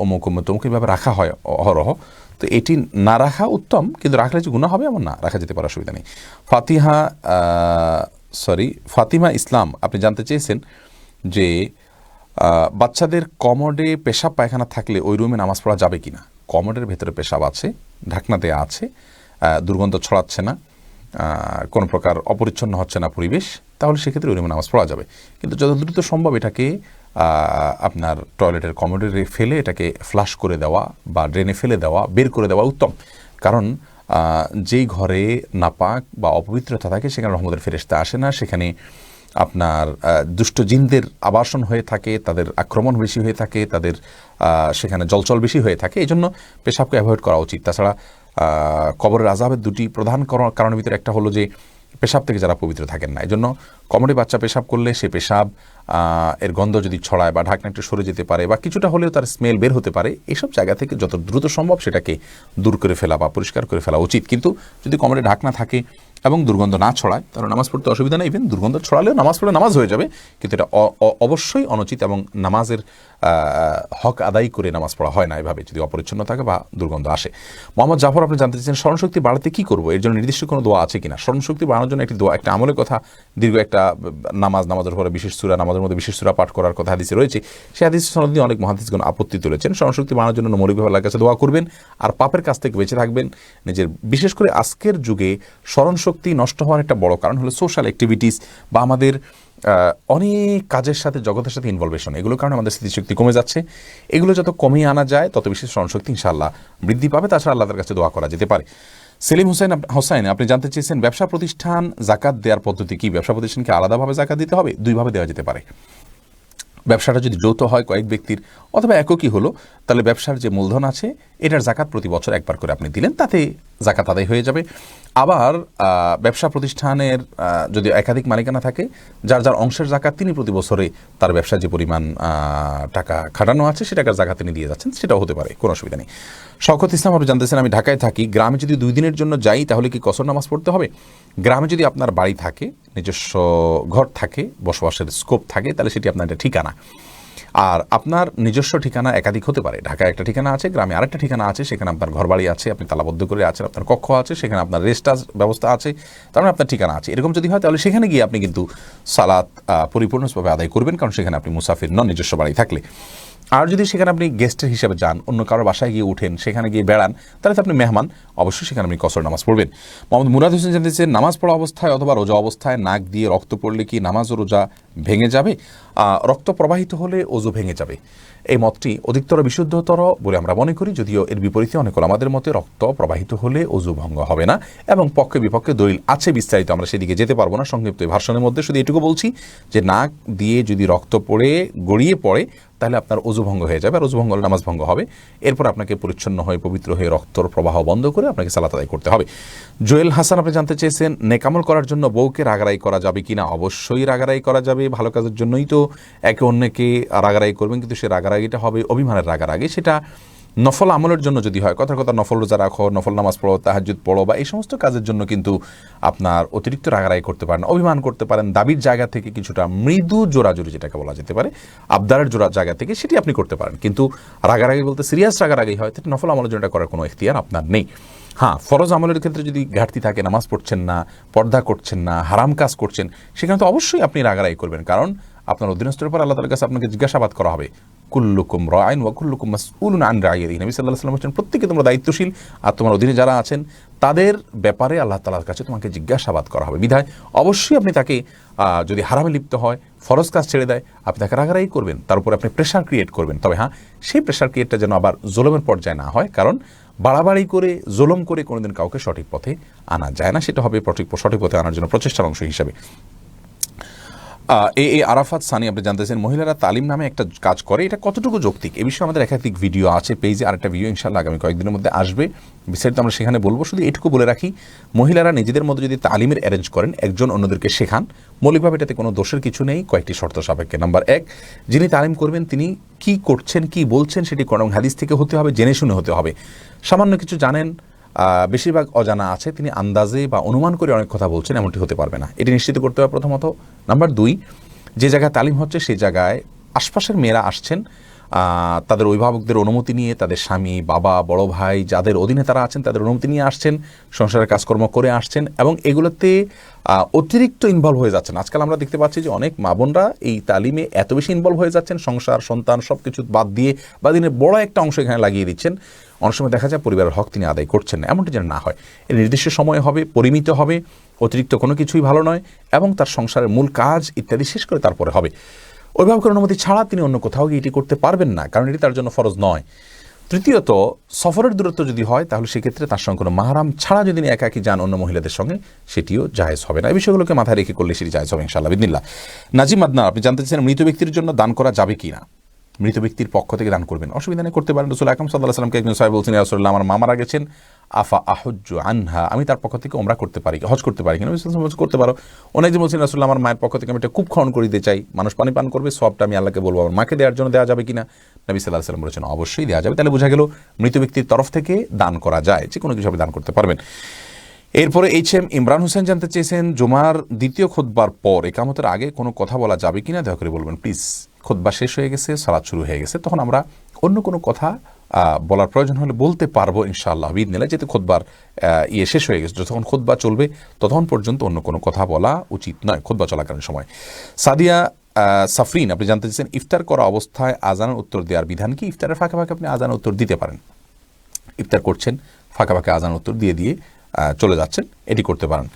অমুক তমুক এইভাবে রাখা হয় অহরহ। তো এটি না রাখা উত্তম, কিন্তু রাখলে যে গুনাহ হবে এমন না, রাখা যেতে পারে, অসুবিধা নেই। ফাতিমা ইসলাম, আপনি জানতে চেয়েছেন যে বাচ্চাদের কমোডে পেশাব পায়খানা থাকলে ওই রুমে নামাজ পড়া যাবে কি না? কমোডের ভেতরে পেশাব আছে, ঢাকনা দেয়া আছে, দুর্গন্ধ ছড়াচ্ছে না, কোনো প্রকার অপরিচ্ছন্ন হচ্ছে না পরিবেশ, তাহলে সেক্ষেত্রে ওই রুমে নামাজ পড়া যাবে। কিন্তু যত দ্রুত সম্ভব এটাকে আপনার টয়লেটের কমোডে ফেলে এটাকে ফ্লাশ করে দেওয়া বা ড্রেনে ফেলে দেওয়া, বের করে দেওয়া উত্তম। কারণ যেই ঘরে নাপাক বা অপবিত্রতা থাকে সেখানে রহমতের ফেরেশতা আসে না, সেখানে আপনার দুষ্ট জিনদের আবাসন হয়ে থাকে, তাদের আক্রমণ বেশি হয়ে থাকে, তাদের সেখানে জলচল বেশি হয়ে থাকে। এই জন্য পেশাবকে অ্যাভয়েড করা উচিত। তাছাড়া কবরের আযাবের দুটি প্রধান কারণের ভিতরে একটা হলো যে পেশাব থেকে যারা পবিত্র থাকেন না। এই জন্য কমোডে বাচ্চা পেশাব করলে সে পেশাব এর গন্ধ যদি ছড়ায় বা ঢাকনা একটু সরে যেতে পারে বা কিছুটা হলেও তার স্মেল বের হতে পারে, এইসব জায়গা থেকে যত দ্রুত সম্ভব সেটাকে দূর করে ফেলা বা পরিষ্কার করে ফেলা উচিত। কিন্তু যদি কমোডে ঢাকনা থাকে এবং দুর্গন্ধ না ছড়ায় তাহলে নামাজ পড়তে অসুবিধা নেই। ইভেন দুর্গন্ধ ছড়ালেও নামাজ পড়লে নামাজ হয়ে যাবে, কিন্তু এটা অবশ্যই অনুচিত এবং নামাজের হক আদায় করে নামাজ পড়া হয় না এভাবে, যদি অপরিচ্ছন্ন থাকে বা দুর্গন্ধ আসে। মোহাম্মদ জাফর, আপনি জানতে চাইছেন স্মরণশক্তি বাড়াতে কী করবো, এর জন্য নির্দিষ্ট কোনো দোয়া আছে কিনা? স্মরণশক্তি বাড়ানোর জন্য একটি দোয়া, একটা আমলের কথা, দীর্ঘ একটা নামাজের পরে বিশেষ সূরা, নামাজের মধ্যে বিশেষ সূরা পাঠ করার কথা হাদিসে রয়েছে। সেই হাদিসের সনদ নিয়ে অনেক মুহাদ্দিসগণ আপত্তি তুলেছেন। স্মরণশক্তি বাড়ানোর জন্য মৌলিকভাবে আল্লাহর কাছে দোয়া করবেন আর পাপের কাছ থেকে বেঁচে থাকবেন। নিজের, বিশেষ করে আজকের যুগে স্মরণশক্তি নষ্ট হওয়ার একটা বড় কারণ হলো সোশ্যাল অ্যাক্টিভিটিস বা আমাদের অনেক কাজের সাথে, জগতের সাথে ইনভলভেশন, এগুলোর কারণে আমাদের স্মৃতিশক্তি কমে যাচ্ছে। এগুলো যত কমিয়ে আনা যায় তত বেশি স্মরণশক্তি ইনশাআল্লাহ বৃদ্ধি পাবে। তাছাড়া আল্লাহর কাছে দোয়া করা যেতে পারে। সেলিম হোসাইন, আপনি জানতে চেয়েছেন ব্যবসা প্রতিষ্ঠান জাকাত দেওয়ার পদ্ধতি কি? ব্যবসা প্রতিষ্ঠানকে আলাদাভাবে জাকাত দিতে হবে? দুইভাবে দেওয়া যেতে পারে। ব্যবসাটা যদি যৌথ হয় কয়েক ব্যক্তির অথবা এককই হলো, তাহলে ব্যবসার যে মূলধন আছে এটার জাকাত প্রতি বছর একবার করে আপনি দিলেন, তাতে জাকাত আদায় হয়ে যাবে। আবার ব্যবসা প্রতিষ্ঠানের যদি একাধিক মালিকানা থাকে, যার যার অংশের জাকাত তিনি প্রতি বছরে তার ব্যবসায় যে পরিমাণ টাকা খাটানো আছে সে টাকার জাকাত তিনি দিয়ে যাচ্ছেন, সেটাও হতে পারে, কোনো অসুবিধা নেই। শওকত ইসলাম, আপনি জানতেছেন আমি ঢাকায় থাকি, গ্রামে যদি 2 দিনের জন্য যাই তাহলে কি কসর নামাজ পড়তে হবে? গ্রামে যদি আপনার বাড়ি থাকে, নিজস্ব ঘর থাকে, বসবাসের স্কোপ থাকে, তাহলে সেটি আপনার একটা ঠিকানা। আর আপনার নিজস্ব ঠিকানা একাধিক হতে পারে। ঢাকায় একটা ঠিকানা আছে, গ্রামে আরেকটা ঠিকানা আছে, সেখানে আপনার ঘরবাড়ি আছে, আপনি তালাবদ্ধ করে আছেন, আপনার কক্ষ আছে, সেখানে আপনার রেস্ট ব্যবস্থা আছে, তার মানে আপনার ঠিকানা আছে। এরকম যদি হয় তাহলে সেখানে গিয়ে আপনি কিন্তু সালাত পরিপূর্ণভাবে আদায় করবেন, কারণ সেখানে আপনি মুসাফির নন নিজস্ব বাড়ি থাকলে। আর যদি সেখানে আপনি গেস্টের হিসেবে যান, অন্য কারোর বাসায় গিয়ে উঠেন, সেখানে গিয়ে বেড়ান, তাহলে তো আপনি মেহমান, অবশ্যই সেখানে আপনি কসর নামাজ পড়বেন। মোহাম্মদ মুরাদ হোসেন জানতেছেন নামাজ পড়া অবস্থায় অথবা রোজা অবস্থায় নাক দিয়ে রক্ত পড়লে কি নামাজ ও রোজা ভেঙে যাবে, রক্ত প্রবাহিত হলে ওযু ভেঙে যাবে। এই মতটি অধিকতর বিশুদ্ধতর বলে আমরা মনে করি, যদিও এর বিপরীতে অনেক আমাদের মতে রক্ত প্রবাহিত হলে ওযু ভঙ্গ হবে না, এবং পক্ষে বিপক্ষে দলিল আছে বিস্তারিত, আমরা সেদিকে যেতে পারবো না। সংক্ষিপ্ত এই ভাষণের মধ্যে শুধু এটুকু বলছি যে নাক দিয়ে যদি রক্ত পড়ে গড়িয়ে পড়ে তাহলে আপনার ওযু ভঙ্গ হয়ে যাবে, আর ওযু ভঙ্গ হলে নামাজ ভঙ্গ হবে। এরপর আপনাকে পরিচ্ছন্ন হয়ে পবিত্র হয়ে রক্তর প্রবাহ বন্ধ করে আপনাকে সালাত আদায় করতে হবে। জোয়েল হাসান, আপনি জানতে চেয়েছেন নেকামল করার জন্য বউকে রাগারাই করা যাবে কিনা। অবশ্যই রাগারাই করা যাবে, ভালো কাজের জন্যই তো একে অন্যকে রাগারাই করবেন, কিন্তু সে রাগারাগিটা হবে অভিমানের রাগারাগি। সেটা নফল আমলের জন্য যদি হয়, কথা নফল রোজা রাখো, নফল নামাজ পড়ো, তাহাজ্জুদ পড়ো, বা এই সমস্ত কাজের জন্য কিন্তু আপনার অতিরিক্ত রাগারাগি করতে পারেন, অভিমান করতে পারেন। দাবির জায়গা থেকে কিছুটা মৃদু জোরাজুরি যেটাকে বলা যেতে পারে, আবদারের জোড়া জায়গা থেকে সেটি আপনি করতে পারেন, কিন্তু রাগারাগি বলতে সিরিয়াস রাগারাগি হয়, তাহলে নফল আমলের জন্য করার কোনো ইখতিয়ার আপনার নেই। হ্যাঁ, ফরজ আমলের ক্ষেত্রে যদি ঘাটতি থাকে, নামাজ পড়ছেন না, পর্দা করছেন না, হারাম কাজ করছেন, সেখানে তো অবশ্যই আপনি রাগারাগি করবেন, কারণ আপনার অধীনস্থের উপর আল্লাহ তাআলার কাছে আপনাকে জিজ্ঞাসাবাদ করা হবে। কুল্লুকুম রাইন ওয়া কুল্লুকুম মাসউলুন আন রাইয়াতিহি। নবী সাল্লাল্লাহু আলাইহি ওয়াসাল্লাম বলেছেন, প্রত্যেকে তোমরা দায়িত্বশীল, আর তোমার অধীনে যারা আছেন তাদের ব্যাপারে আল্লাহ তাআলার কাছে তোমাকে জিজ্ঞাসাবাদ করা হবে। বিধায় অবশ্যই আপনি তাকে যদি হারামে লিপ্ত হয়, ফরজ কাজ ছেড়ে দেয়, আপনি তাকে রাগারাগি করবেন, তার উপর আপনি প্রেশার ক্রিয়েট করবেন। তবে হ্যাঁ, সেই প্রেশার ক্রিয়েটটা যেন আবার জুলুমের পর্যায়ে না হয়, কারণ বাড়াবাড়ি করে জুলুম করে কোনোদিন কাউকে সঠিক পথে আনা যায় না। সেটা হবে সঠিক পথে আনার জন্য প্রচেষ্টার অংশ হিসাবে। আরাফাত সানি, আপনি জানতেছেন মহিলারা তালিম নামে একটা কাজ করে, এটা কতটুকু যৌক্তিক? এ বিষয়ে আমাদের একাধিক ভিডিও আছে পেজে, আরেকটা ভিডিও ইনশাআল্লাহ আগামী কয়েকদিনের মধ্যে আসবে, বিস্তারিত আমরা সেখানে বলবো। শুধু এটুকু বলে রাখি, মহিলারা নিজেদের মধ্যে যদি তালিমের অ্যারেঞ্জ করেন, একজন অন্যদেরকে শেখান, মৌলিকভাবে এটাতে কোনো দোষের কিছু নেই, কয়েকটি শর্ত সাপেক্ষে। নাম্বার 1, যিনি তালিম করবেন তিনি কি করছেন, কি বলছেন, সেটি কোরআন হাদিস থেকে হতে হবে, জেনে শুনে হতে হবে। সামান্য কিছু জানেন, বেশিরভাগ অজানা আছে, তিনি আন্দাজে বা অনুমান করে অনেক কথা বলছেন, এমনটি হতে পারবে না, এটি নিশ্চিত করতে হবে প্রথমত। নাম্বার 2, যে জায়গায় তালিম হচ্ছে সেই জায়গায় আশপাশের মেয়েরা আসছেন, তাদের অভিভাবকদের অনুমতি নিয়ে, তাদের স্বামী, বাবা, বড় ভাই যাদের অধীনে তারা আছেন তাদের অনুমতি নিয়ে আসছেন, সংসারের কাজকর্ম করে আসছেন, এবং এগুলোতে অতিরিক্ত ইনভলভ হয়ে যাচ্ছেন। আজকাল আমরা দেখতে পাচ্ছি যে অনেক মা বোনরা এই তালিমে এত বেশি ইনভলভ হয়ে যাচ্ছেন, সংসার, সন্তান সব কিছু বাদ দিয়ে বা দিনের বড় একটা অংশ এখানে লাগিয়ে দিচ্ছেন। অনেক সময় দেখা যায় পরিবারের হক তিনি আদায় করছেন না, এমনটি যেন না হয়। এর নির্দিষ্ট সময় হবে, পরিমিত হবে, অতিরিক্ত কোনো কিছুই ভালো নয়, এবং তার সংসারের মূল কাজ ইত্যাদি শেষ করে তারপরে হবে। অভিভাবকের অনুমতি ছাড়া তিনি অন্য কোথাও গিয়ে এটি করতে পারবেন না, কারণ এটি তার জন্য ফরজ নয়। তৃতীয়ত, সফরের দূরত্ব যদি হয় তাহলে সেক্ষেত্রে তার সঙ্গে কোনো মাহরাম ছাড়া যদি তিনি একাকী যান অন্য মহিলাদের সঙ্গে, সেটিও জায়েজ হবে না। এই বিষয়গুলোকে মাথায় রেখে করলে সেটি জায়েজ হবে ইনশাআল্লাহ বিদিনিল্লাহ। নাজিম আদনান, আপনি জানতে চাচ্ছেন মৃত ব্যক্তির জন্য দান করা যাবে কি না। মৃত ব্যক্তির পক্ষ থেকে দান করবেন, অসুবিধা নেই, করতে পারেন। রাসূল আকরাম সাল্লাল্লাহু আলাইহি ওয়াসাল্লামকে একজন সাহাবী বলছেন, ইয়া রাসূলুল্লাহ, আমার মা মারা গেছেন, আফা আহুজ্জু আনহা, আমি তার পক্ষ থেকে ওমরা করতে পারি, হজ করতে পারি কিনা? করতে পারো। অনেকজন বলছেন, রাসূলুল্লাহ, আমার মায়ের পক্ষ থেকে আমি একটা কূপ খনন করে দিতে চাই, মানুষ পানি পান করবে, সবটা আমি আল্লাহকে বলবো, আমার মাকে দেওয়ার জন্য দেওয়া যাবে কিনা? নবী সাল্লাল্লাহু আলাইহি ওয়াসাল্লাম বলেছেন, অবশ্যই দেওয়া যাবে। তাহলে বোঝা গেল মৃত ব্যক্তির তরফ থেকে দান করা যায়, যে কোনো কিছু আপনি দান করতে পারবেন। এরপরে HM ইমরান হোসেন জানতে চেয়েছেন, জুমার দ্বিতীয় খুতবার পর ইকামতের আগে কোনো কথা বলা যাবে কিনা, দয়া করে বলবেন প্লিজ। খুতবা শেষ হয়ে গেছে, সালাত শুরু হয়ে গেছে, তখন আমরা অন্য কোনো কথা বলার প্রয়োজন হলে বলতে পারবো ইনশাআল্লাহ বিইذনিল্লাহ, যেহেতু খুতবার শেষ হয়ে গেছে। যতক্ষণ খুতবা চলবে ততক্ষণ পর্যন্ত অন্য কোনো কথা বলা উচিত নয় খুতবা চলাকালীন সময়। সাদিয়া সাফরিন, আপনি জানতে চাচ্ছেন ইফতার করা অবস্থায় আজানের উত্তর দেওয়ার বিধান কি? ইফতারের ফাঁকে ফাঁকে আপনি আজানের উত্তর দিতে পারেন। ইফতার করছেন, ফাঁকে ফাঁকে আজানের উত্তর দিয়ে দিয়ে চলে যাচ্ছেন, এটি করতে পারেন।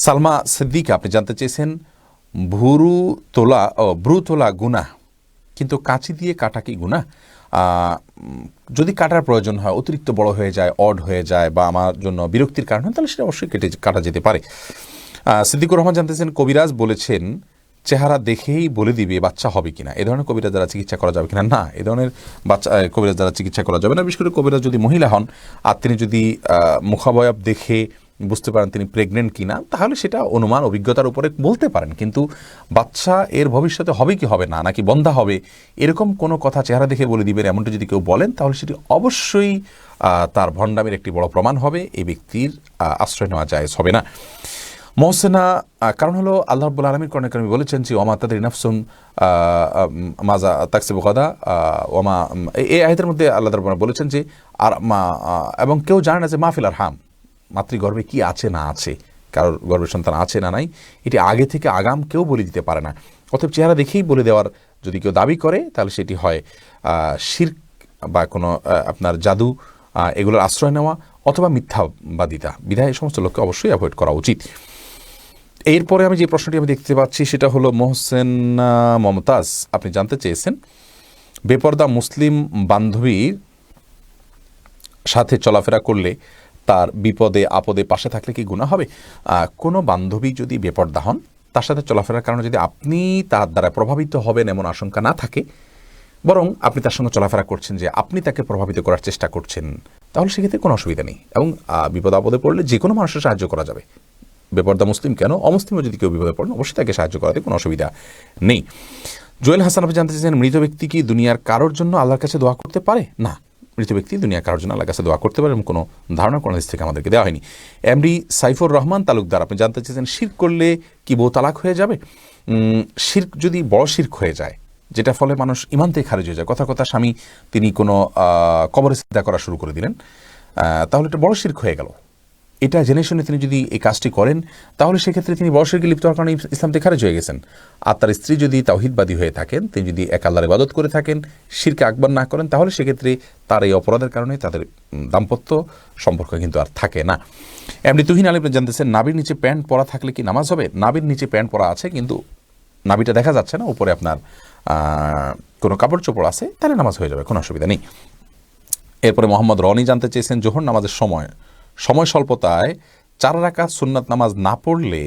সালমা সিদ্দিকা, আপনি জানতে চেয়েছেন ভ্রু তোলা গুনাহ, কিন্তু কাঁচি দিয়ে কাটা কি গুনাহ? যদি কাটার প্রয়োজন হয়, অতিরিক্ত বড় হয়ে যায়, অড হয়ে যায়, বা আমার জন্য বিরক্তির কারণ হয়, তাহলে সেটা অবশ্যই কাটা যেতে পারে। সিদ্দিকুর রহমান জানতেছেন, কবিরাজ বলেছেন চেহারা দেখেই বলে দিবে বাচ্চা হবে কিনা, এ ধরনের কবিরাজ দ্বারা চিকিৎসা করা যাবে কিনা? না, এ ধরনের কবিরাজ দ্বারা চিকিৎসা করা যাবে না। বিশেষ করে কবিরাজ যদি মহিলা হন আর তিনি যদি মুখাবয়ব দেখে বুঝতে পারেন তিনি প্রেগনেন্ট কিনা, তাহলে সেটা অনুমান অভিজ্ঞতার উপরে বলতে পারেন, কিন্তু বাচ্চা এর ভবিষ্যতে হবে কি হবে না, নাকি বন্ধা হবে, এরকম কোনো কথা চেহারা দেখে বলে দিবেন এমনটি যদি কেউ বলেন, তাহলে সেটি অবশ্যই তার ভণ্ডামির একটি বড় প্রমাণ হবে, এই ব্যক্তির আশ্রয় নেওয়া জায়েজ হবে না। মহসেনা, কারণ হলো আল্লাহ রাব্বুল আলামিন কোরআনে কারিমে বলেছেন যে ওমা তাদরি নাফসুন মাজা তাকসিবু গাদা, ওমা, এই আয়াতের মধ্যে আল্লাহ তাআলা বলেছেন যে আর এবং কেউ জানে না যে মাহফিল আরহাম, মাতৃগর্ভে কি আছে না আছে, কারোর গর্ভের সন্তান আছে না নাই, এটি আগে থেকে আগাম কেউ বলে দিতে পারে না। অতএব চেহারা দেখেই বলে দেওয়ার যদি কেউ দাবি করে, তাহলে সেটি হয় শিরক বা কোনো আপনার জাদু, এগুলোর আশ্রয় নেওয়া, অথবা মিথ্যাবাদিতা। বিধায় এই সমস্ত লোককে অবশ্যই অ্যাভয়েড করা উচিত। এরপরে আমি যে প্রশ্নটি আমি দেখতে পাচ্ছি সেটা হলো মোহসেন মমতাজ, আপনি জানতে চেয়েছেন বেপরদা মুসলিম বান্ধবীর সাথে চলাফেরা করলে তার বিপদে আপদে পাশে থাকলে কি গুনাহ হবে? কোনো বান্ধবী যদি বেপরদা হন, তার সাথে চলাফেরার কারণে যদি আপনি তার দ্বারা প্রভাবিত হবেন এমন আশঙ্কা না থাকে, বরং আপনি তার সঙ্গে চলাফেরা করছেন যে আপনি তাকে প্রভাবিত করার চেষ্টা করছেন, তাহলে সেক্ষেত্রে কোনো অসুবিধা নেই। এবং বিপদ আপদে পড়লে যে কোনো মানুষের সাহায্য করা যাবে, বেপরদা মুসলিম কেন, অমুসলিমও যদি কেউ বিপদে পড়েন অবশ্যই তাকে সাহায্য করাতে কোনো অসুবিধা নেই। জোয়েল হাসান আপনি জানতে চাইছেন মৃত ব্যক্তি কি দুনিয়ার কারোর জন্য আল্লাহর কাছে দোয়া করতে পারে? না, মৃত ব্যক্তি দুনিয়ার কারোর জন্য আল্লাহর কাছে দোয়া করতে পারে এবং কোনো ধারণা কোনো দিক থেকে আমাদেরকে দেওয়া হয়নি। এমডি সাইফুর রহমান তালুকদার আপনি জানতে চাইছেন শিরক করলে কি বউ তালাক হয়ে যাবে? শিরক যদি বড় শিরক হয়ে যায়, যেটা ফলে মানুষ ইমান থেকে খারিজ হয়ে যায়, কথা কথা স্বামী তিনি কোনো কবরে সিজদা করা শুরু করে দিলেন, তাহলে এটা বড় শিরক হয়ে গেল। এটা জেনে শুনে তিনি যদি এই কাজটি করেন, তাহলে সেক্ষেত্রে তিনি বড় শিরকে লিপ্ত হওয়ার কারণে ইসলাম থেকে খারিজ হয়ে গেছেন। আর তার স্ত্রী যদি তাওহীদবাদী হয়ে থাকেন, তিনি যদি এক আল্লাহর ইবাদত করে থাকেন, শিরকে আকবার না করেন, তাহলে সেক্ষেত্রে তার এই অপরাধের কারণে তাদের দাম্পত্য সম্পর্ক কিন্তু আর থাকে না। এমনি তুহিন আলী জানতেছেন নাবির নিচে প্যান্ট পরা থাকলে কি নামাজ হবে? নাবির নিচে প্যান্ট পরা আছে কিন্তু নাবিটা দেখা যাচ্ছে না, উপরে আপনার কোনো কাপড় চোপড় আছে, তাহলে নামাজ হয়ে যাবে, কোনো অসুবিধা নেই। এরপরে মোহাম্মদ রনি জানতে চেয়েছেন জোহর নামাজের সময় স্বল্পতায় 4 রাকাত সুন্নাত নামাজ না পড়লে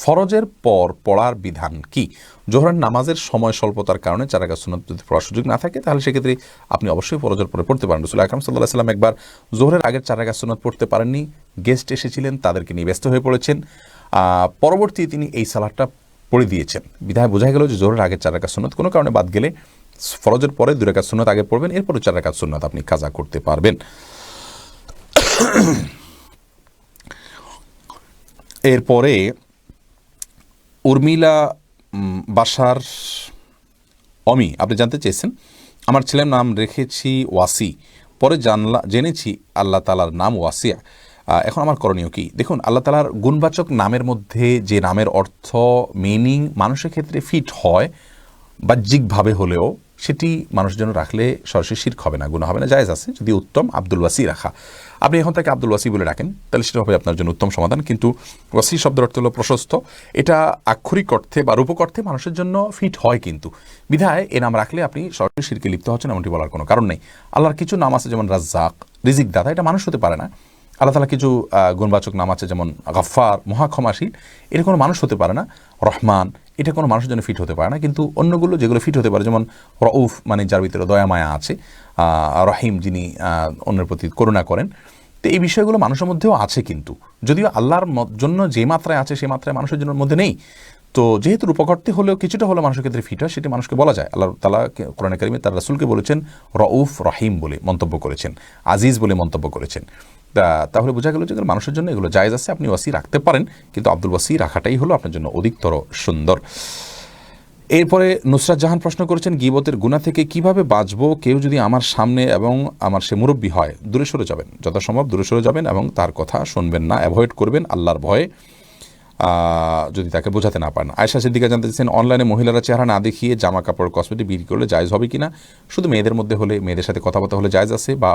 ফরজের পর পড়ার বিধান কি? জোহরের নামাজের সময় স্বল্পতার কারণে 4 রাকাত সুন্নাত যদি পড়ার সুযোগ না থাকে, তাহলে সেক্ষেত্রে আপনি অবশ্যই ফরজের পরে পড়তে পারেন। রাসূল আকরাম সাল্লাল্লাহু আলাইহি ওয়াসাল্লাম একবার জোহরের আগের 4 রাকাত সুন্নাত পড়তে পারেননি, গেস্ট এসেছিলেন, তাদেরকে নিয়ে ব্যস্ত হয়ে পড়েছেন, পরবর্তী তিনি এই সালাতটা পড়ে দিয়েছেন। বিধায় বোঝা গেল যে জোহরের আগের 4 রাকাত সুন্নাত কোনো কারণে বাদ গেলে ফরজের পরে 2 রাকাত সুন্নাত আগে পড়বেন, এরপরে 4 রাকাত সুন্নাত আপনি কাজা করতে পারবেন। এরপরে উর্মিলা বাসার অমি আপনি জানতে চেয়েছেন আমার ছেলের নাম রেখেছি ওয়াসি, পরে জেনেছি আল্লাহ তাআলার নাম ওয়াসিয়া, এখন আমার করণীয় কি? দেখুন, আল্লাহ তাআলার গুণবাচক নামের মধ্যে যে নামের অর্থ মিনিং মানুষের ক্ষেত্রে ফিট হয় বাহ্যিকভাবে হলেও, সেটি মানুষের জন্য রাখলে সরাসরি শিরক হবে না, গুনাহ হবে না, জায়েজ আছে। যদি উত্তম আব্দুল ওয়াসি রাখা, আপনি এখন তাকে আব্দুল ওয়াসি বলে রাখেন, তাহলে সেটা হবে আপনার জন্য উত্তম সমাধান। কিন্তু ওয়াসি শব্দের অর্থ হলো প্রশস্ত, এটা আক্ষরিক অর্থে বা রূপক অর্থে মানুষের জন্য ফিট হয়, কিন্তু বিধায় এ নাম রাখলে আপনি সরাসরি শিরকে লিপ্ত হচ্ছেন এমনটি বলার কোনো কারণ নেই। আল্লাহর কিছু নাম আছে যেমন রাজ্জাক, রিজিক দাতা, এটা মানুষ হতে পারে না। আল্লাহ তাআলা কিছু গুণবাচক নাম আছে যেমন গাফফার, মহাক্ষমাশীল, এটা কোনো মানুষ হতে পারে না। রহমান, এটা কোনো মানুষের জন্য ফিট হতে পারে না। কিন্তু অন্যগুলো যেগুলো ফিট হতে পারে, যেমন রউফ মানে যার ভিতরে দয়া মায়া আছে, রহিম যিনি অন্যের প্রতি করুণা করেন, তো এই বিষয়গুলো মানুষের মধ্যেও আছে, কিন্তু যদিও আল্লাহর জন্য যে মাত্রায় আছে সেই মাত্রায় মানুষের জন্য মধ্যে নেই। তো যেহেতু রূপকর্তে হলেও কিছুটা হলেও মানুষের ক্ষেত্রে ফিট হয়, সেটি মানুষকে বলা যায়। আল্লাহ তাআলা কোরআনে কারিমে তার রাসূলকে বলেছেন রউফ রহিম বলে মন্তব্য করেছেন, আজিজ বলে মন্তব্য করেছেন। তাহলে বোঝা গেল যে মানুষের জন্য এগুলো জায়েজ আছে, আপনি ওয়াসি রাখতে পারেন, কিন্তু আব্দুল ওয়াসি রাখাটাই হলো আপনার জন্য অধিকতর সুন্দর। এরপরে নুসরাত জাহান প্রশ্ন করেছেন গীবতের গুনাহ থেকে কিভাবে বাঁচবো? কেউ যদি আমার সামনে এবং আমার সে মুরব্বী হয়, দূরে সরে যাবেন, যথাসম্ভব দূরে সরে যাবেন এবং তার কথা শুনবেন না, অ্যাভয়েড করবেন আল্লাহর ভয়ে, যদি তাকে বোঝাতে না পারেন। আয়েশা সিদ্দিকা জানতে চাইছেন অনলাইনে মহিলারা চেহারা না দেখিয়ে জামা কাপড় কসমেটিক বিক্রি করলে জায়েজ হবে কিনা? শুধু মেয়েদের মধ্যে হলে, মেয়েদের সাথে কথাবার্তা হলে জায়েজ আছে, বা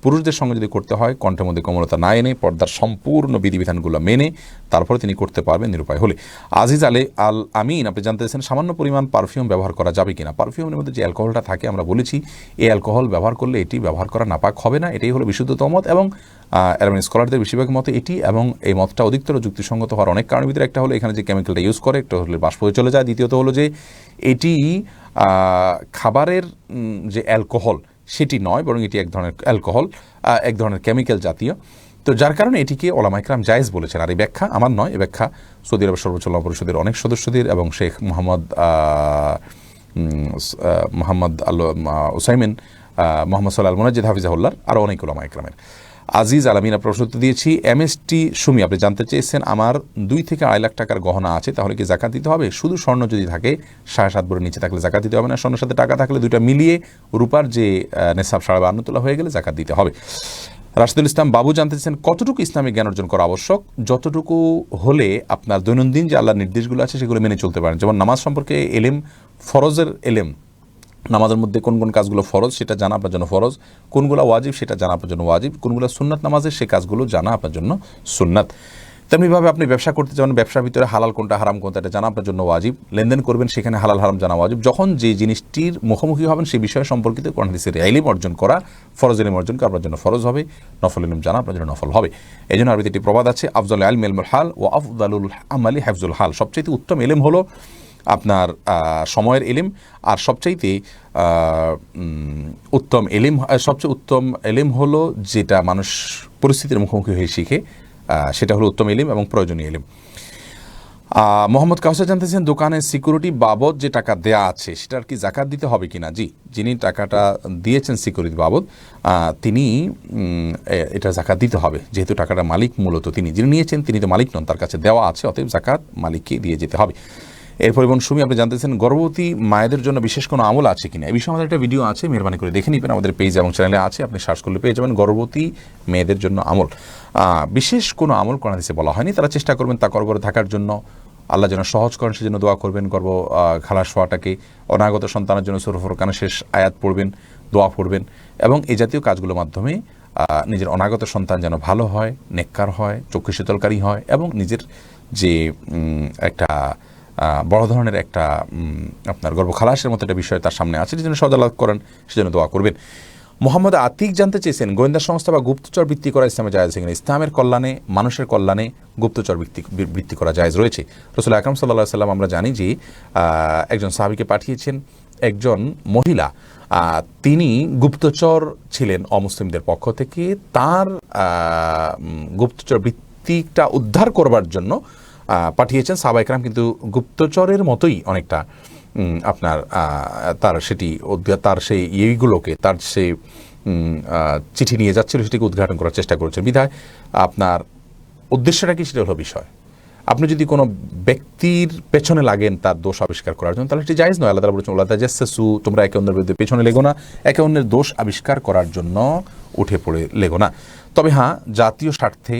পুরুষদের সঙ্গে যদি করতে হয় কণ্ঠের মধ্যে কোমলতা না এনে পর্দার সম্পূর্ণ বিধিবিধানগুলো মেনে তারপরে তিনি করতে পারবেন নিরুপায় হলে। আজিজ আল আমিন আপনি জানতে চাইছেন সামান্য পরিমাণ পারফিউম ব্যবহার করা যাবে কিনা? পারফিউমের মধ্যে যে অ্যালকোহলটা থাকে, আমরা বলেছি এই অ্যালকোহল ব্যবহার করলে এটি ব্যবহার করা নাপাক হবে না, এটাই হলো বিশুদ্ধতম মত, এবং অ্যারাবিক স্কলারদের বেশিরভাগ মতে এটি, এবং এই মতটা অধিকতর যুক্তিসঙ্গত হওয়ার অনেক কারণের ভিতরে একটা হলো এখানে যে কেমিক্যালটা ইউজ করে, একটা হলে বাষ্প হয়ে চলে যায়, দ্বিতীয়ত হলো যে এটি খাবারের যে অ্যালকোহল সেটি নয়, বরং এটি এক ধরনের অ্যালকোহল, এক ধরনের কেমিক্যাল জাতীয়। তো যার কারণে এটিকে ওলামা ইকরাম জায়েজ বলেছেন। আর এই ব্যাখ্যা আমার নয়, এই ব্যাখ্যা সৌদি আরবের সর্বোচ্চ ওলামা পরিষদের অনেক সদস্যদের এবং শেখ মোহাম্মদ আল উসাইমিন, মোহাম্মদ সাল্লাহ আল মুনাজ্জিদ হাফিজাহুল্লাহর আরও অনেক ওলামা ইকরামের। আজিজ আলামিনা প্রশ্ন দিয়েছি এমএসটি সুমি আপনি জানতে চেয়েছেন আমার 2 থেকে 2.5 লাখ টাকার গহনা আছে, তাহলে কি জাকাত দিতে হবে? শুধু স্বর্ণ যদি থাকে 7.5 ভরির নিচে থাকলে জাকাত দিতে হবে না, স্বর্ণের সাথে টাকা থাকলে দুইটা মিলিয়ে রূপার যে নেসাব 52.5 তোলা হয়ে গেলে জাকাত দিতে হবে। রাশিদুল ইসলাম বাবু জানতে চেয়েছেন কতটুকু ইসলামিক জ্ঞান অর্জন করা আবশ্যক? যতটুকু হলে আপনার দৈনন্দিন যে আল্লাহর নির্দেশগুলো আছে সেগুলো মেনে চলতে পারেন। যেমন নামাজ সম্পর্কে এলেম, ফরজের এলেম, নামাজের মধ্যে কোন কোন কাজগুলো ফরজ সেটা জানা আপনার জন্য ফরজ, কোনগুলো ওয়াজিব সেটা জানা আপনার জন্য ওয়াজিব, কোনগুলো সুন্নাত নামাজের সে কাজগুলো জানা আপনার জন্য সুন্নাত। তেমনিভাবে আপনি ব্যবসা করতে চান, ব্যবসার ভিতরে হালাল কোনটা হারাম কোনটা এটা জানা আপনার জন্য ওয়াজিব। লেনদেন করবেন, সেখানে হালাল হারাম জানা ওয়াজিব। যখন যে জিনিসটির মুখোমুখি হবেন সেই বিষয় সম্পর্কিত কোরআন হাদিসের ইলম অর্জন করা, ফরজ ইলম অর্জন করা আপনার জন্য ফরজ হবে, নফল ইলম জানা আপনার জন্য নফল হবে। এই জন্য আরবিতে একটি প্রবাদ আছে, আফজাল ইলম ইলমুল হাল ওয়া আফদালুল আমালি হিফজুল হাল। সবচেয়ে উত্তম ইলম হলো আপনার সময়ের ইলম, আর সবচাইতে উত্তম ইলম, সবচেয়ে উত্তম ইলম হলো যেটা মানুষ পরিস্থিতির মুখোমুখি হয়ে শিখে, সেটা হলো উত্তম ইলম এবং প্রয়োজনীয় ইলম। মোহাম্মদ কাউসার জানতেছেন, দোকানের সিকিউরিটি বাবদ যে টাকা দেয়া আছে সেটার কি জাকাত দিতে হবে কিনা? জি, যিনি টাকাটা দিয়েছেন সিকিউরিটি বাবদ তিনি এটা জাকাত দিতে হবে, যেহেতু টাকাটা মালিক মূলত তিনি, যিনি নিয়েছেন তিনি তো মালিক নন, তার কাছে দেওয়া আছে, অতএব জাকাত মালিককে দিয়ে যেতে হবে। এরপর এবং সুমি আপনি জানতেছেন গর্ভবতী মায়েদের জন্য বিশেষ কোনো আমল আছে কিনা? এই বিষয়ে আমাদের একটা ভিডিও আছে, মেহরবানি করে দেখে নেবেন, আমাদের পেজ এবং চ্যানেলে আছে, আপনি সার্চ করলে পেয়ে যাবেন গর্ভবতী মেয়েদের জন্য আমল। বিশেষ কোনো আমল কোরআন হাদিসে বলা হয়নি, তারা চেষ্টা করবেন তা গর্ভে থাকার জন্য, আল্লাহ যেন সহজ করেন সেজন্য দোয়া করবেন, গর্ভ খালাস হওয়াটাকে, অনাগত সন্তানের জন্য সূরা ফুরকানের শেষ আয়াত পড়বেন, দোয়া পড়বেন, এবং এই জাতীয় কাজগুলোর মাধ্যমে নিজের অনাগত সন্তান যেন ভালো হয়, নেককার হয়, চক্ষু শীতলকারী হয়, এবং নিজের যে একটা বড় ধরনের একটা আপনার গর্ভ খালাসের মতো একটা বিষয় তার সামনে আছে, যেন সজালাভ করেন সেজন্য দোয়া করবেন। মোহাম্মদ আতিক জানতে চেয়েছেন, গোয়েন্দা সংস্থা বা গুপ্তচর বৃত্তি করা ইসলামে জায়েজ কিনা? ইসলামের কল্যাণে, মানুষের কল্যাণে গুপ্তচর বৃত্তি করা জায়েজ রয়েছে। রাসূল আকরাম সাল্লাল্লাহু আলাইহি ওয়াসাল্লাম আমরা জানি যে একজন সাহাবীকে পাঠিয়েছেন, একজন মহিলা তিনি গুপ্তচর ছিলেন অমুসলিমদের পক্ষ থেকে, তার গুপ্তচর বৃত্তিটা উদ্ধার করবার জন্য পাঠিয়েছেন সাহাবা ইকরাম, কিন্তু গুপ্তচরের মতোই অনেকটা আপনার তার সেই ইয়েগুলোকে, তার সেই চিঠি নিয়ে যাচ্ছিল, সেটিকে উদ্ঘাটন করার চেষ্টা করেছেন। বিধায় আপনার উদ্দেশ্যটা কি সেটা হলো বিষয়। আপনি যদি কোনো ব্যক্তির পেছনে লাগেন তার দোষ আবিষ্কার করার জন্য, তাহলে সেটি জায়েজ নয়। আল্লাহ তাআলা বলেছেন, ওয়ালা তাজাসসু, তোমরা একে অন্যের বিরুদ্ধে পেছনে লেগো না, একে অন্যের দোষ আবিষ্কার করার জন্য উঠে পড়ে লেগো না। তবে হ্যাঁ, জাতীয় স্বার্থে,